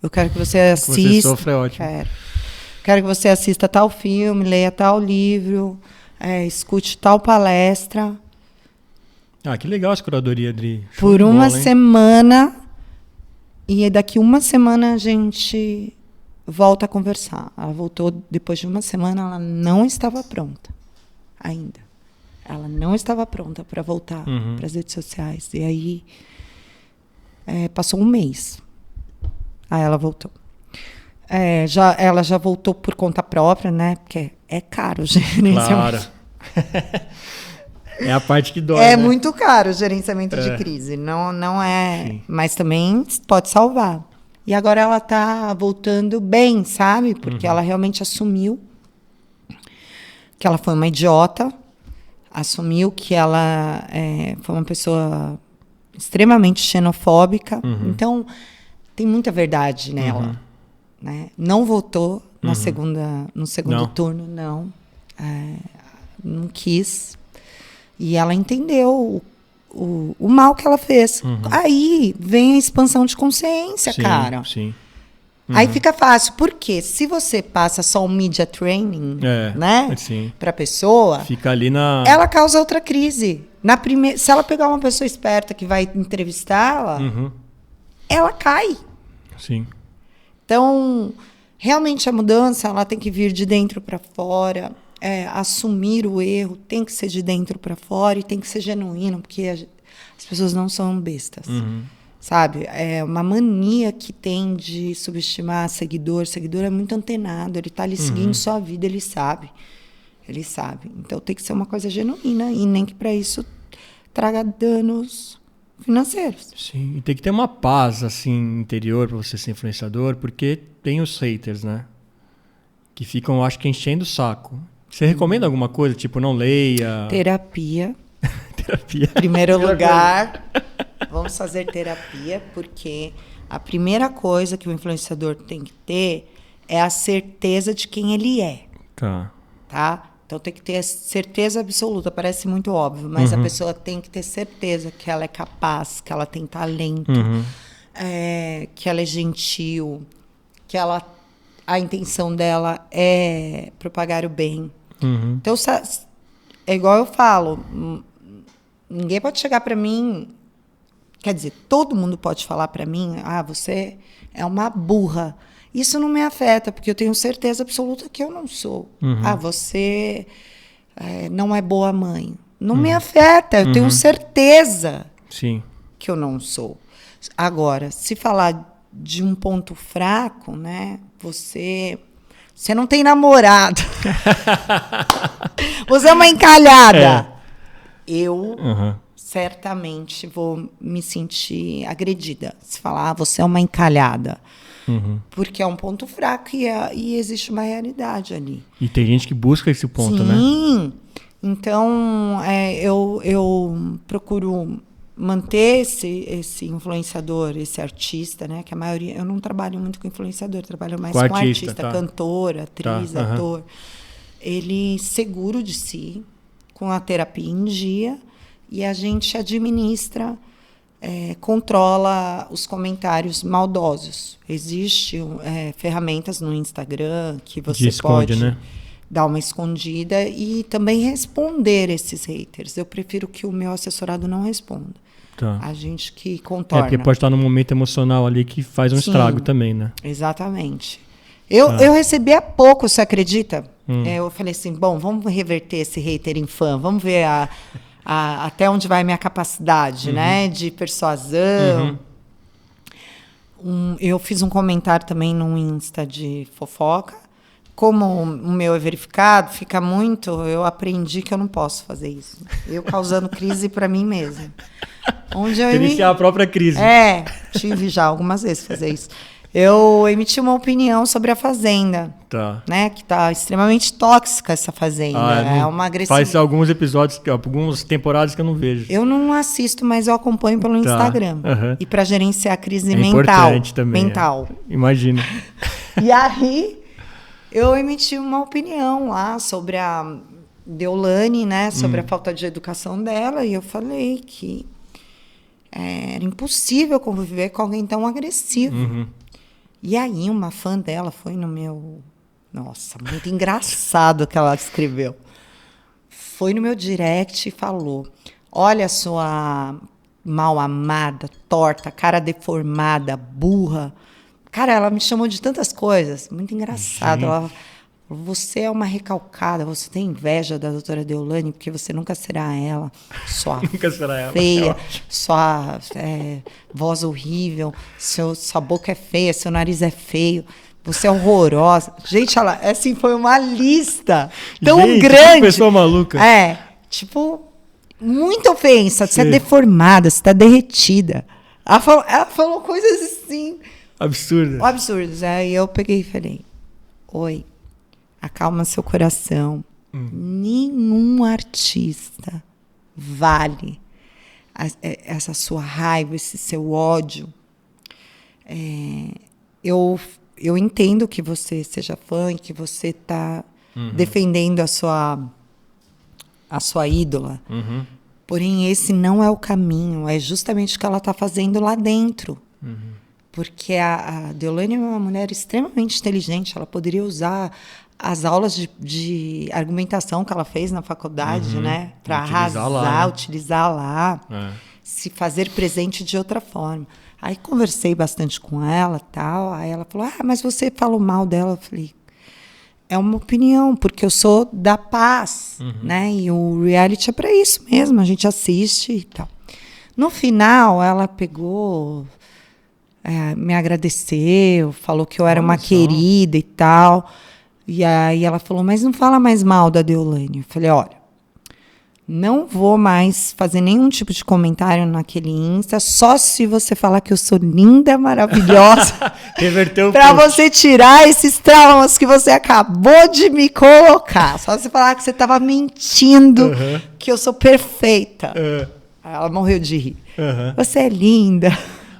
Eu quero que você assista. Que você sofra é ótimo. Quero que você assista tal filme, leia tal livro... escute tal palestra. Que legal essa curadoria, Adri. Por uma semana. E daqui uma semana a gente volta a conversar. Ela voltou depois de uma semana, ela não estava pronta ainda. Ela não estava pronta para voltar para as redes sociais. E aí passou um mês. Aí ela voltou. Ela já voltou por conta própria, né? Porque é caro o gerenciamento. Claro. É a parte que dói, né? Muito caro o gerenciamento de crise. Não é... Sim. Mas também pode salvar. E agora ela está voltando bem, sabe? Porque ela realmente assumiu que ela foi uma idiota. Assumiu que ela foi uma pessoa extremamente xenofóbica. Então, tem muita verdade nela. Né? Não votou no segundo turno, não. Não quis. E ela entendeu o mal que ela fez. Aí vem a expansão de consciência, cara. Sim. Aí fica fácil. Porque se você passa só um media training, né, para a pessoa, fica ali ela causa outra crise. Se ela pegar uma pessoa esperta que vai entrevistá-la, ela cai. Sim. Então, realmente a mudança ela tem que vir de dentro para fora, assumir o erro tem que ser de dentro para fora e tem que ser genuíno, porque as pessoas não são bestas, sabe? É uma mania que tem de subestimar seguidor. Seguidor é muito antenado, ele está ali seguindo sua vida, ele sabe. Então tem que ser uma coisa genuína e nem que para isso traga danos financeiros. Sim, e tem que ter uma paz assim interior para você ser influenciador, porque tem os haters, né? Que ficam, acho que, enchendo o saco. Você recomenda alguma coisa? Tipo, não leia... Terapia. Terapia. Primeiro lugar, vamos fazer terapia, porque a primeira coisa que o influenciador tem que ter é a certeza de quem ele é. Tá? Então tem que ter certeza absoluta, parece muito óbvio, mas a pessoa tem que ter certeza que ela é capaz, que ela tem talento, que ela é gentil, que a intenção dela é propagar o bem. Então, é igual eu falo, ninguém pode chegar para mim, quer dizer, todo mundo pode falar para mim, você é uma burra. Isso não me afeta, porque eu tenho certeza absoluta que eu não sou. Você não é boa mãe. Não me afeta, eu tenho certeza que eu não sou. Agora, se falar de um ponto fraco, né? Você não tem namorado. Você é uma encalhada. Eu certamente vou me sentir agredida. Se falar, você é uma encalhada. Porque é um ponto fraco e existe uma realidade ali. E tem gente que busca esse ponto, né? Sim. Então, eu procuro manter esse influenciador, esse artista, né? Que a maioria... Eu não trabalho muito com influenciador, eu trabalho mais com artista, cantor, atriz, ator. Ele seguro de si, com a terapia em dia, e a gente administra controla os comentários maldosos. Existem ferramentas no Instagram que você pode, né, dar uma escondida e também responder esses haters. Eu prefiro que o meu assessorado não responda. Tá. A gente que contorna. Porque pode estar num momento emocional ali que faz um estrago também, né? Exatamente. Eu recebi há pouco, você acredita? Eu falei assim, bom, vamos reverter esse hater em fã, vamos ver até onde vai a minha capacidade, né, de persuasão. Eu fiz um comentário também no Insta de fofoca. Como o meu é verificado, fica muito... Eu aprendi que eu não posso fazer isso. Eu causando crise para mim mesma. Iniciar a própria crise. Tive já algumas vezes fazer isso. Eu emiti uma opinião sobre a Fazenda. Tá. Né, que está extremamente tóxica essa Fazenda. É uma agressividade. Faz alguns episódios, algumas temporadas que eu não vejo. Eu não assisto, mas eu acompanho pelo Instagram. E para gerenciar a crise importante também. mental. Imagina. E aí, eu emiti uma opinião lá sobre a Deolane, né? Sobre a falta de educação dela. E eu falei que era impossível conviver com alguém tão agressivo. E aí, uma fã dela foi no meu... Nossa, muito engraçado o que ela escreveu. Foi no meu direct e falou: olha, sua mal amada, torta, cara deformada, burra. Cara, ela me chamou de tantas coisas. Muito engraçado. Ela, você é uma recalcada, você tem inveja da doutora Deolane, porque você nunca será ela. Sua nunca será ela. Feia, sua voz horrível, sua boca é feia, seu nariz é feio. Você é horrorosa. Gente, ela, assim, foi uma lista tão grande. Que pessoa maluca. Muita ofensa. Você é deformada, você está derretida. Ela falou coisas assim... Absurdas. Aí eu peguei e falei: oi, acalma seu coração. Nenhum artista vale essa sua raiva, esse seu ódio. Eu entendo que você seja fã e que você está defendendo a sua ídola. Porém, esse não é o caminho. É justamente o que ela está fazendo lá dentro. Porque a Deolane é uma mulher extremamente inteligente. Ela poderia usar as aulas de argumentação que ela fez na faculdade, né? Para arrasar, utilizar lá. Se fazer presente de outra forma. Aí conversei bastante com ela, tal. Aí ela falou: mas você falou mal dela. Eu falei: é uma opinião, porque eu sou da paz, né? E o reality é para isso mesmo, a gente assiste e tal. No final, ela pegou, me agradeceu, falou que eu era uma querida e tal. E aí ela falou: mas não fala mais mal da Deolane. Eu falei: olha, não vou mais fazer nenhum tipo de comentário naquele Insta, só se você falar que eu sou linda, maravilhosa. Reverteu para você tirar esses traumas que você acabou de me colocar. Só você falar que você estava mentindo, que eu sou perfeita. Ela morreu de rir. Você é linda.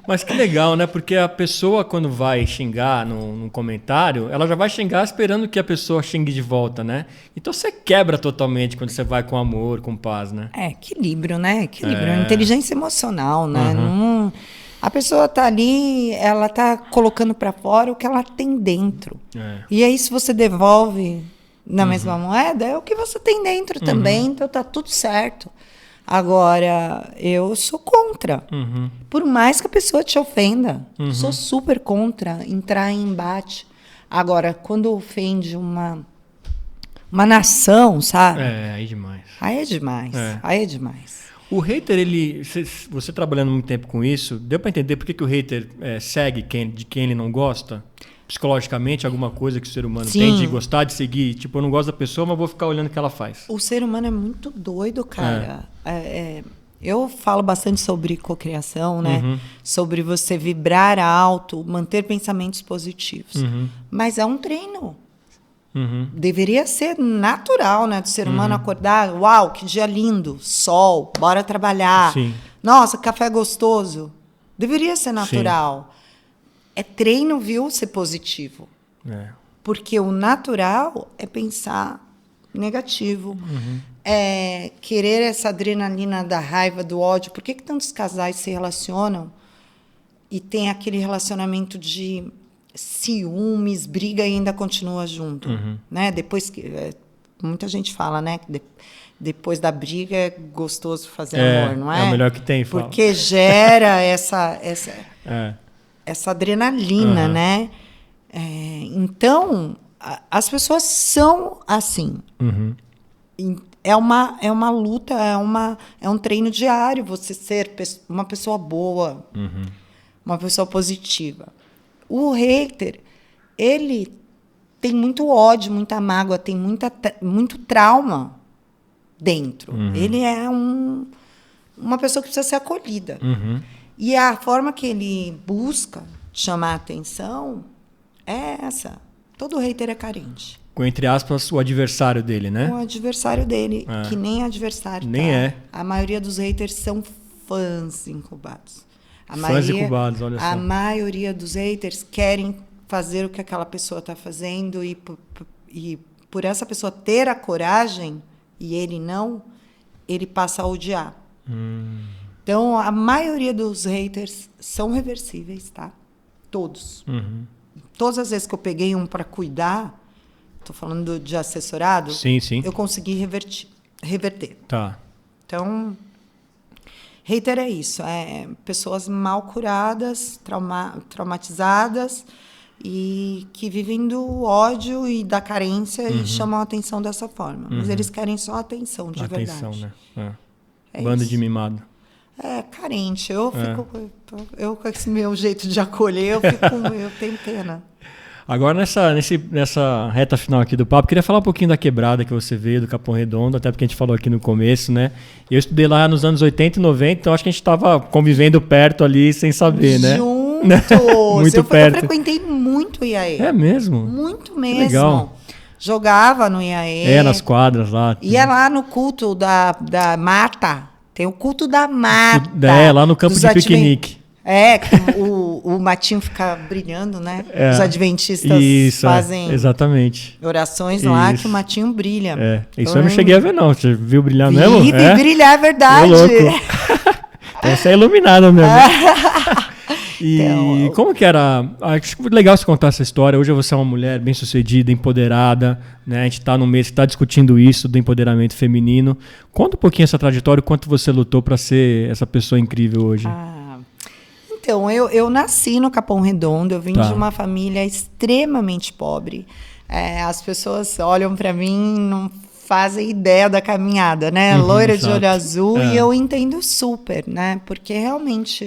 Mas que legal, né? Porque a pessoa, quando vai xingar num comentário, ela já vai xingar esperando que a pessoa xingue de volta, né? Então você quebra totalmente quando você vai com amor, com paz, né? Equilíbrio, né? Equilíbrio. Inteligência emocional, né? A pessoa tá ali, ela tá colocando para fora o que ela tem dentro. E aí, se você devolve na mesma moeda, é o que você tem dentro também, então tá tudo certo. Agora, eu sou contra. Por mais que a pessoa te ofenda, sou super contra entrar em embate. Agora, quando ofende uma nação, sabe? Aí é demais. Aí é demais. O hater, você trabalhando muito tempo com isso, deu para entender por que o hater segue de quem ele não gosta? Psicologicamente, alguma coisa que o ser humano tem de gostar de seguir? Tipo, eu não gosto da pessoa, mas vou ficar olhando o que ela faz. O ser humano é muito doido, cara. Eu falo bastante sobre cocriação, né? Sobre você vibrar alto, manter pensamentos positivos. Mas é um treino. Deveria ser natural, né? Do ser humano acordar, uau, que dia lindo, sol, bora trabalhar. Nossa, café gostoso. Deveria ser natural. É treino, viu, ser positivo. Porque o natural é pensar negativo. Querer essa adrenalina da raiva, do ódio. Por que tantos casais se relacionam e tem aquele relacionamento de ciúmes, briga e ainda continua junto? Né? Depois que... muita gente fala, né? Que depois da briga é gostoso fazer amor, não é? É o melhor que tem, fala. Porque gera essa adrenalina, né? Então, as pessoas são assim. É uma luta, é um treino diário você ser uma pessoa boa, uma pessoa positiva. O hater, ele tem muito ódio, muita mágoa, tem muito trauma dentro. Ele é uma pessoa que precisa ser acolhida. E a forma que ele busca chamar a atenção é essa. Todo hater é carente. Com, entre aspas, o adversário dele, né? O adversário dele, que nem adversário. Nem é. A maioria dos haters são fãs incubados. Incubados, olha só. A maioria dos haters querem fazer o que aquela pessoa está fazendo e por essa pessoa ter a coragem e ele não, ele passa a odiar. Então, a maioria dos haters são reversíveis, tá? Todos. Todas as vezes que eu peguei um para cuidar, estou falando de assessorado, sim. eu consegui reverter. Tá. Então, hater é isso, é pessoas mal curadas, traumatizadas e que vivem do ódio e da carência e chamam a atenção dessa forma. Mas eles querem só atenção, de verdade. Atenção, né? Bando de mimado. Carente. Eu com esse meu jeito de acolher, eu tenho pena. Agora, nessa reta final aqui do papo, queria falar um pouquinho da quebrada que você veio, do Capão Redondo, até porque a gente falou aqui no começo, né? Eu estudei lá nos anos 80 e 90, então acho que a gente estava convivendo perto ali, sem saber, né? Muito perto. Eu frequentei muito o IAE. É mesmo? Muito mesmo. Legal. Jogava no IAE. Nas quadras lá. Ia lá no culto da mata. Tem o culto da mata. Lá no campo de piquenique. O matinho fica brilhando, né? É. Os adventistas fazem exatamente. orações lá que o matinho brilha. Isso eu não cheguei a ver, não. Você viu brilhar mesmo? Vi brilhar, é verdade. Ô, louco. Então você é iluminada mesmo. E então, como que era? Acho legal você contar essa história. Hoje você é uma mulher bem-sucedida, empoderada, né? A gente está no mês que está discutindo isso do empoderamento feminino. Conta um pouquinho essa trajetória, quanto você lutou para ser essa pessoa incrível hoje. Então, eu nasci no Capão Redondo, eu vim de uma família extremamente pobre. As pessoas olham para mim, não fazem ideia da caminhada, né? Loira de olho azul, e eu entendo super, né? Porque realmente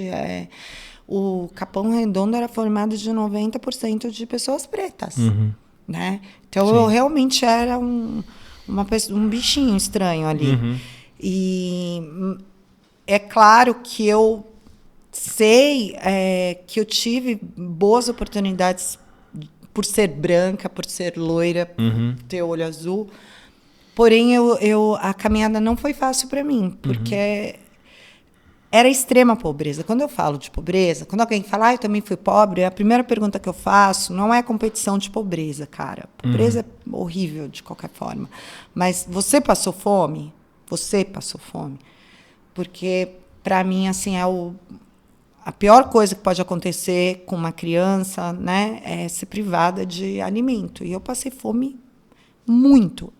o Capão Redondo era formado de 90% de pessoas pretas, né? Então, eu realmente era um bichinho estranho ali. E é claro que eu sei que eu tive boas oportunidades por ser branca, por ser loira, por ter olho azul. Porém, a caminhada não foi fácil para mim, porque era extrema pobreza. Quando eu falo de pobreza, quando alguém fala, eu também fui pobre, a primeira pergunta que eu faço não é competição de pobreza, cara. Pobreza é horrível de qualquer forma. Mas você passou fome? Você passou fome? Porque, para mim, assim, a pior coisa que pode acontecer com uma criança, né, é ser privada de alimento. E eu passei fome muito.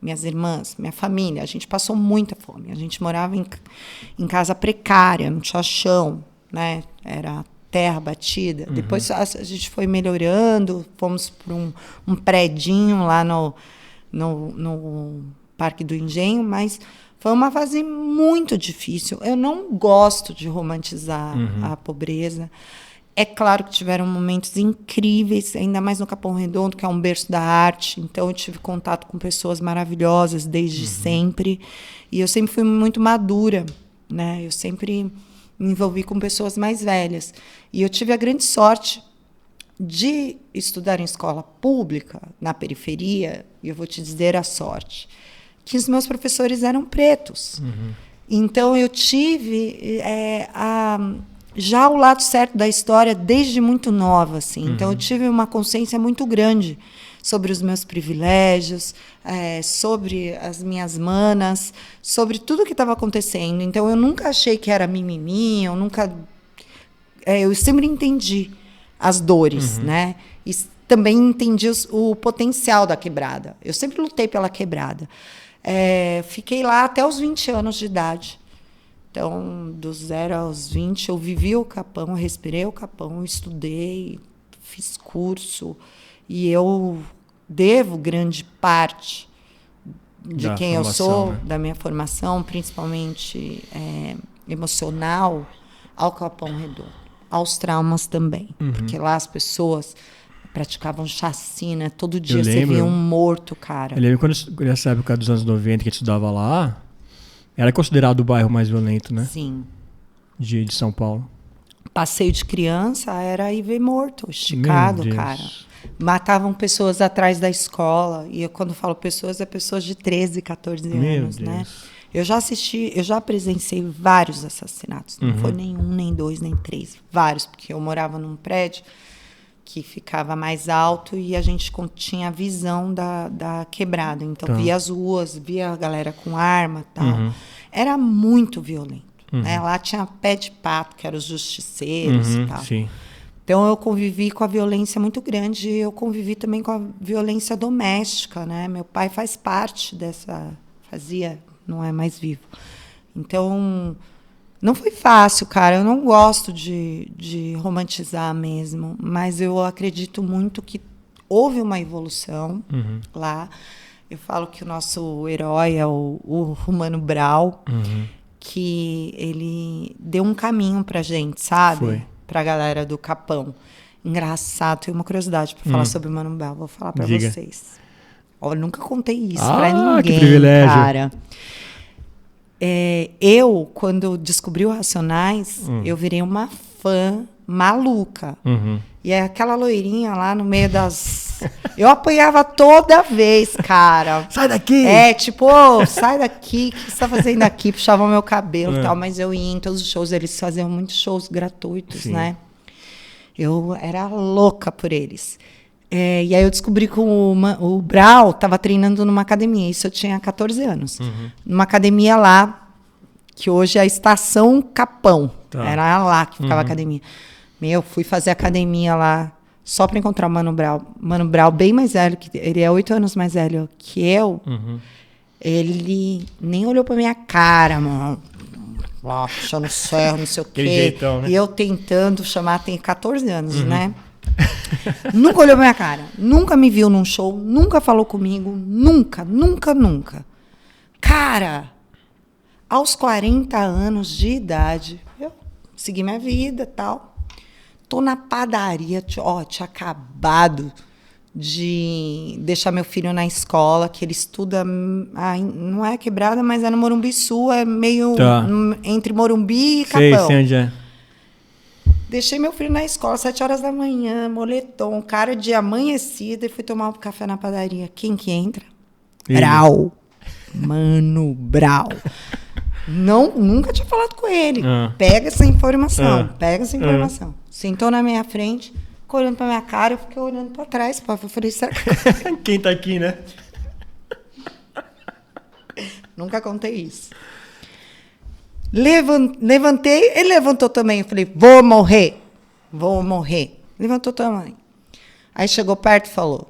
Minhas irmãs, minha família, a gente passou muita fome. A gente morava em casa precária, não tinha chão, né? Era terra batida. Depois a gente foi melhorando, fomos para um predinho lá no Parque do Engenho, mas foi uma fase muito difícil. Eu não gosto de romantizar a pobreza. É claro que tiveram momentos incríveis, ainda mais no Capão Redondo, que é um berço da arte. Então, eu tive contato com pessoas maravilhosas desde sempre. E eu sempre fui muito madura, né? Eu sempre me envolvi com pessoas mais velhas. E eu tive a grande sorte de estudar em escola pública, na periferia, e eu vou te dizer a sorte, que os meus professores eram pretos. Então, eu tive já o lado certo da história desde muito nova, assim. Então, eu tive uma consciência muito grande sobre os meus privilégios, sobre as minhas manas, sobre tudo que estava acontecendo. Então, eu nunca achei que era mimimi, eu sempre entendi as dores, né? E também entendi o potencial da quebrada. Eu sempre lutei pela quebrada. Fiquei lá até os 20 anos de idade. Então, do 0 aos 20, eu vivi o Capão, eu respirei o Capão, estudei, fiz curso. E eu devo grande parte de quem eu sou, né? Da minha formação, principalmente emocional, ao Capão Redondo. Aos traumas também. Porque lá as pessoas praticavam chacina, todo dia você via um morto, cara. Eu lembro nessa época dos anos 90 que a gente estudava lá, era considerado o bairro mais violento, né? Sim. De São Paulo. Passeio de criança era ir ver morto, esticado, cara. Matavam pessoas atrás da escola. E eu, quando falo pessoas, é pessoas de 13, 14 anos, né? Eu já presenciei vários assassinatos. Não foi nenhum, nem dois, nem três. Vários, porque eu morava num prédio que ficava mais alto e a gente tinha a visão da quebrada. Então, via as ruas, via a galera com arma e tal. Era muito violento. Né? Lá tinha pé de pato, que eram os justiceiros e tal. Sim. Então, eu convivi com a violência muito grande e eu convivi também com a violência doméstica, né? Meu pai faz parte não é mais vivo. Então, não foi fácil, cara. Eu não gosto de romantizar mesmo, mas eu acredito muito que houve uma evolução lá. Eu falo que o nosso herói é o Mano Brown, que ele deu um caminho pra gente, sabe? Foi. Pra galera do Capão. Engraçado, tenho uma curiosidade para falar sobre o Mano Brown. Vou falar para vocês. Eu nunca contei isso para ninguém, que privilégio. cara. Eu, quando descobri o Racionais, eu virei uma fã maluca. E aquela loirinha lá no meio das... Eu apanhava toda vez, cara. Sai daqui! Sai daqui, o que você tá fazendo aqui? Puxavam meu cabelo e tal, mas eu ia em todos os shows, eles faziam muitos shows gratuitos, né? Eu era louca por eles. E aí eu descobri que o Brau estava treinando numa academia, isso eu tinha 14 anos. Numa academia lá, que hoje é a Estação Capão. Era lá que ficava a academia. Fui fazer academia lá só para encontrar o Mano Brown. Mano Brown, bem mais velho, ele é 8 anos mais velho que eu. Ele nem olhou pra minha cara, mano. Lá, puxando o ferro, não sei o quê. Jeitão, né? E eu tentando chamar, tem 14 anos, né? Nunca olhou pra minha cara. Nunca me viu num show, nunca falou comigo. Nunca, nunca, nunca. Cara, aos 40 anos de idade, eu segui minha vida e tal. Tô na padaria, tinha acabado de deixar meu filho na escola, que ele estuda, não é Quebrada, mas é no Morumbi Sul, é meio entre Morumbi e Capão. Sei onde é. Deixei meu filho na escola, 7 horas da manhã, moletom, cara de amanhecida, e fui tomar um café na padaria. Quem que entra? Brau. Mano Brau. Nunca tinha falado com ele. Pega essa informação, Sentou na minha frente, ficou olhando pra minha cara, eu fiquei olhando pra trás. Eu falei, será que... Quem tá aqui, né? Nunca contei isso. Levantei, ele levantou também. Eu falei, vou morrer. Levantou também. Aí chegou perto e falou,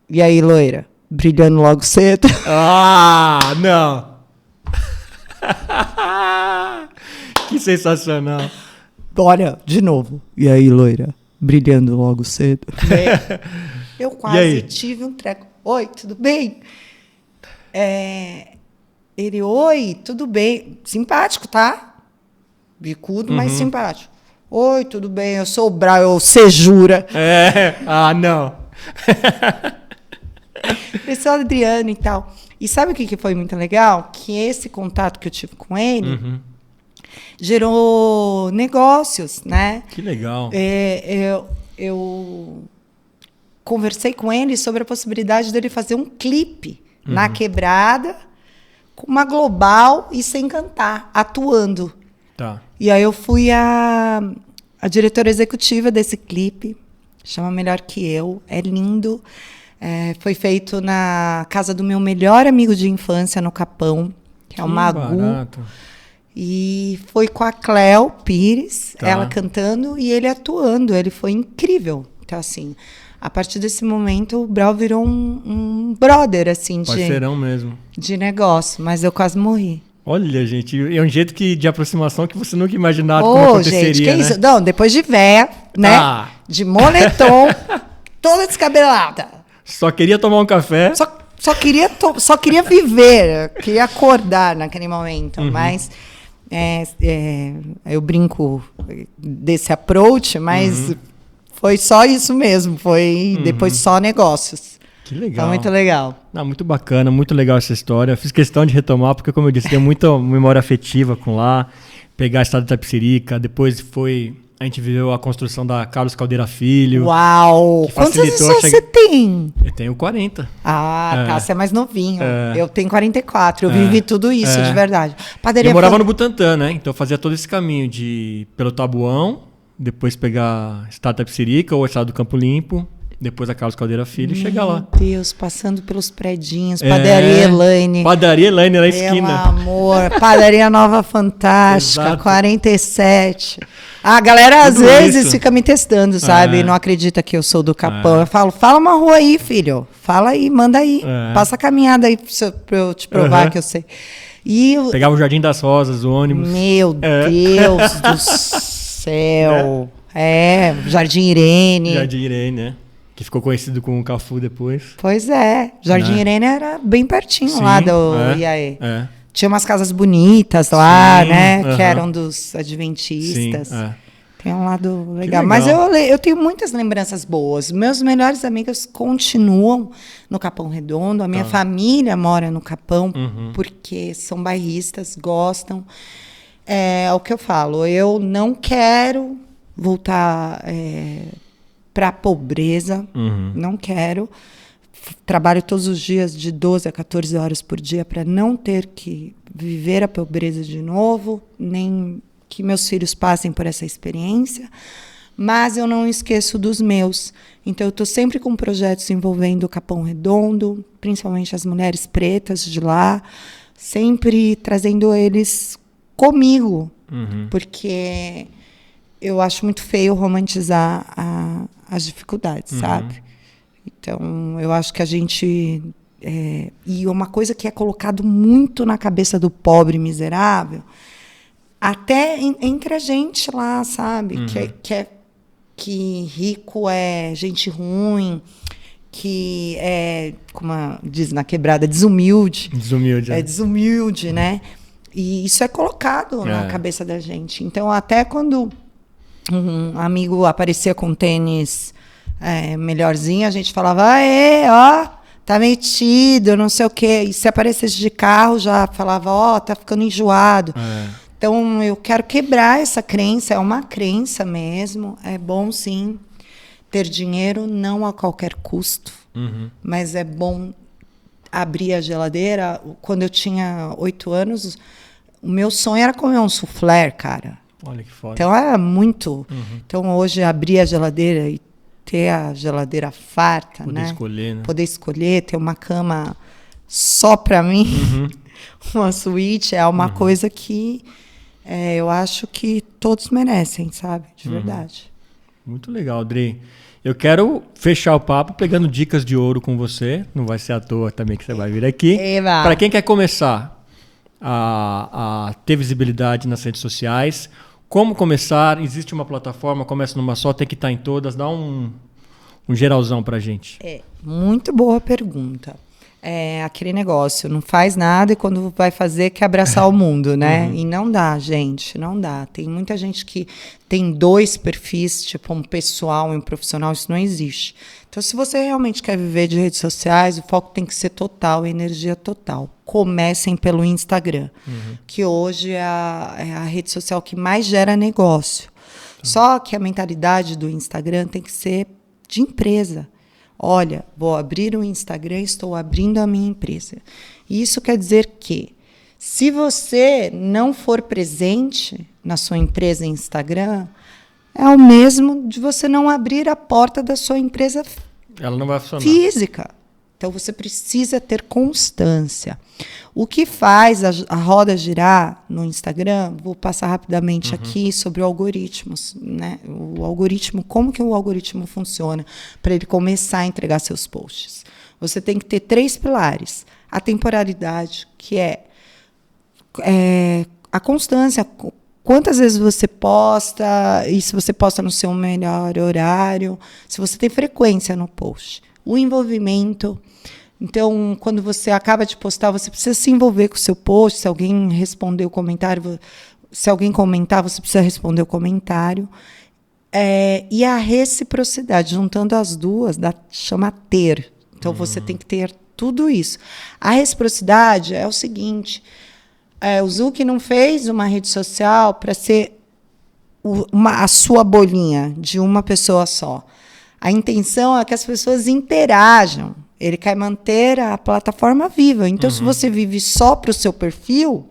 e aí, loira, brilhando logo cedo? Não. Que sensacional. Bora, de novo. E aí, loira, brilhando logo cedo? Eu quase tive um treco. Oi, tudo bem? Ele, oi, tudo bem. Simpático, tá? Bicudo, mas simpático. Oi, tudo bem, eu sou o Brau, você jura? Não. Pessoal Adriano e tal. E sabe o que foi muito legal? Que esse contato que eu tive com ele gerou negócios, né? Que legal. Eu conversei com ele sobre a possibilidade dele fazer um clipe na Quebrada, com uma global e sem cantar, atuando. E aí eu fui a diretora executiva desse clipe, chama Melhor Que Eu, é lindo. Foi feito na casa do meu melhor amigo de infância, no Capão, que é o Magu. Barato. E foi com a Cléo Pires, Tá. ela cantando e ele atuando. Ele foi incrível. Então, assim, a partir desse momento, o Brau virou um brother, assim, Parceirão mesmo. de negócio. Mas eu quase morri. Olha, gente, é um jeito de aproximação que você nunca imaginava como aconteceria, gente, que né? isso? Não, depois de véia, né? Ah. De moletom, toda descabelada. Só queria tomar um café. Só queria viver, queria acordar naquele momento. Mas eu brinco desse approach, mas foi só isso mesmo. Foi depois só negócios. Que legal. Foi muito legal. Não, muito bacana, muito legal essa história. Fiz questão de retomar, porque, como eu disse, tem muita memória afetiva com lá. Pegar a estrada de Itapecerica, depois a gente viveu a construção da Carlos Caldeira Filho. Uau! Que Quantos anos facilitou você tem? Eu tenho 40. Ah, tá, você é mais novinho. É. Eu tenho 44, eu vivi tudo isso, de verdade. Eu morava no Butantã, né? Então eu fazia todo esse caminho pelo Tabuão, depois pegar a estrada de Itapecerica ou a estrada do Campo Limpo, depois a Carlos Caldeira Filho e chegar lá. Meu Deus, passando pelos predinhos, Padaria Elaine. Padaria Elaine na Meu esquina. amor, Padaria Nova Fantástica, Exato. 47. A galera às Tudo vezes isso. fica me testando, sabe? Não acredita que eu sou do Capão. Eu falo, fala uma rua aí, filho. Fala aí, manda aí. Passa a caminhada aí pra eu te provar que eu sei. E Pegava o Jardim das Rosas, o ônibus. meu Deus do céu. Jardim Irene. Jardim Irene, né? Que ficou conhecido como o Cafu depois. Pois é, Jardim Irene era bem pertinho Sim, lá do IAE. É. Tinha umas casas bonitas lá, Sim, né? Que eram dos adventistas. Sim, Tem um lado legal. legal. Mas eu tenho muitas lembranças boas. Meus melhores amigos continuam no Capão Redondo. A minha família mora no Capão, porque são bairristas, gostam. É o que eu falo. Eu não quero voltar para a pobreza. Não quero. Trabalho todos os dias de 12 a 14 horas por dia para não ter que viver a pobreza de novo, nem que meus filhos passem por essa experiência, mas eu não esqueço dos meus. Então, eu estou sempre com projetos envolvendo o Capão Redondo, principalmente as mulheres pretas de lá, sempre trazendo eles comigo, porque eu acho muito feio romantizar as dificuldades, sabe? Então, eu acho que a gente... e uma coisa que é colocado muito na cabeça do pobre miserável, até entre a gente lá, sabe? Que rico é gente ruim, que é, como diz na quebrada, desumilde. Desumilde. É desumilde, né? E isso é colocado na cabeça da gente. Então, até quando um amigo aparecia com tênis melhorzinho, a gente falava, tá metido, não sei o quê. E se aparecesse de carro, já falava, tá ficando enjoado. Então, eu quero quebrar essa crença, é uma crença mesmo. É bom, sim, ter dinheiro, não a qualquer custo, mas é bom abrir a geladeira. Quando eu tinha 8 anos, o meu sonho era comer um soufflé, cara. Olha que foda. Então, era muito. Então, hoje, abrir a geladeira e ter a geladeira farta, Poder né? escolher, né? Poder escolher, ter uma cama só para mim, uma suíte, é uma coisa que eu acho que todos merecem, sabe? De verdade. Muito legal, Dri. Eu quero fechar o papo pegando dicas de ouro com você. Não vai ser à toa também que você vai vir aqui. Para quem quer começar a ter visibilidade nas redes sociais, como começar? Existe uma plataforma, começa numa só, tem que estar em todas. Dá um geralzão pra gente. Muito boa pergunta. É aquele negócio, não faz nada e quando vai fazer quer abraçar o mundo, né? E não dá, gente, não dá. Tem muita gente que tem 2 perfis, tipo um pessoal e um profissional, isso não existe. Então, se você realmente quer viver de redes sociais, o foco tem que ser total, energia total. Comecem pelo Instagram, que hoje é a rede social que mais gera negócio. Só que a mentalidade do Instagram tem que ser de empresa. Olha, vou abrir um Instagram, estou abrindo a minha empresa. Isso quer dizer que, se você não for presente na sua empresa em Instagram, é o mesmo de você não abrir a porta da sua empresa ela não vai funcionar. Física. Então, você precisa ter constância. O que faz a roda girar no Instagram, vou passar rapidamente aqui sobre algoritmos, né? O algoritmo, como que o algoritmo funciona para ele começar a entregar seus posts. Você tem que ter 3 pilares. A temporalidade, que é a constância, quantas vezes você posta, e se você posta no seu melhor horário, se você tem frequência no post. O envolvimento. Então, quando você acaba de postar, você precisa se envolver com o seu post. Se alguém responder o comentário, se alguém comentar, você precisa responder o comentário. E a reciprocidade, juntando as duas, chama ter. Então, você tem que ter tudo isso. A reciprocidade é o seguinte, o Zuck não fez uma rede social para ser a sua bolinha de uma pessoa só. A intenção é que as pessoas interajam. Ele quer manter a plataforma viva. Então, se você vive só para o seu perfil,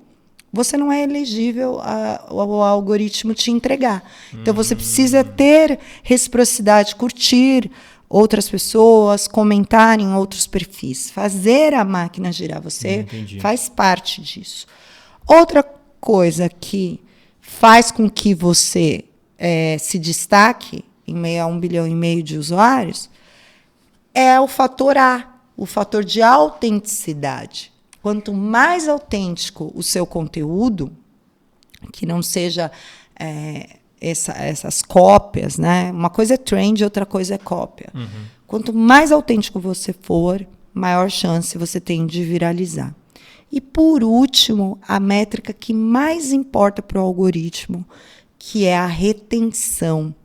você não é elegível ao algoritmo te entregar. Então, você precisa ter reciprocidade, curtir outras pessoas, comentar em outros perfis. Fazer a máquina girar. Você faz parte disso. Outra coisa que faz com que você se destaque em meio a 1,5 bilhão de usuários é o fator A, o fator de autenticidade. Quanto mais autêntico o seu conteúdo, que não seja essas cópias, né? Uma coisa é trend, outra coisa é cópia. Quanto mais autêntico você for, maior chance você tem de viralizar. E, por último, a métrica que mais importa para o algoritmo, que é a retenção.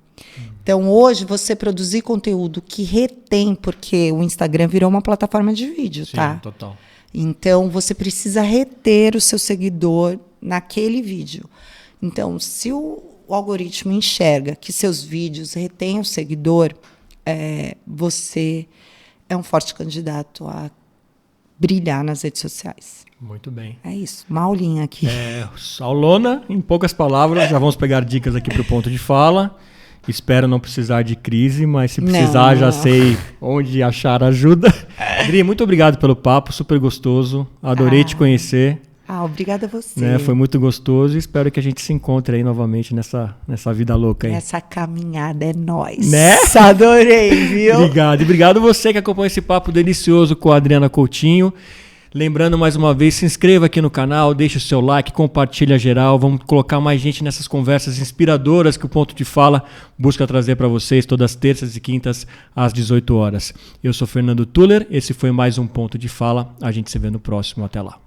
Então, hoje, você produzir conteúdo que retém, porque o Instagram virou uma plataforma de vídeo, tá? Sim, total. Então, você precisa reter o seu seguidor naquele vídeo. Então, se o algoritmo enxerga que seus vídeos retêm o seguidor, você é um forte candidato a brilhar nas redes sociais. Muito bem. É isso, uma aulinha aqui. Saulona, em poucas palavras, já vamos pegar dicas aqui para o ponto de fala. Espero não precisar de crise, mas se precisar, já sei onde achar ajuda. Dri, muito obrigado pelo papo, super gostoso. Adorei te conhecer. Obrigada a você. Né, foi muito gostoso e espero que a gente se encontre aí novamente nessa vida louca aí. Essa caminhada é nóis. Né? Adorei, viu? Obrigado. E obrigado você que acompanha esse papo delicioso com a Adriana Coutinho. Lembrando mais uma vez, se inscreva aqui no canal, deixe o seu like, compartilha geral. Vamos colocar mais gente nessas conversas inspiradoras que o Ponto de Fala busca trazer para vocês todas as terças e quintas às 18 horas. Eu sou Fernando Tuller, esse foi mais um Ponto de Fala. A gente se vê no próximo. Até lá.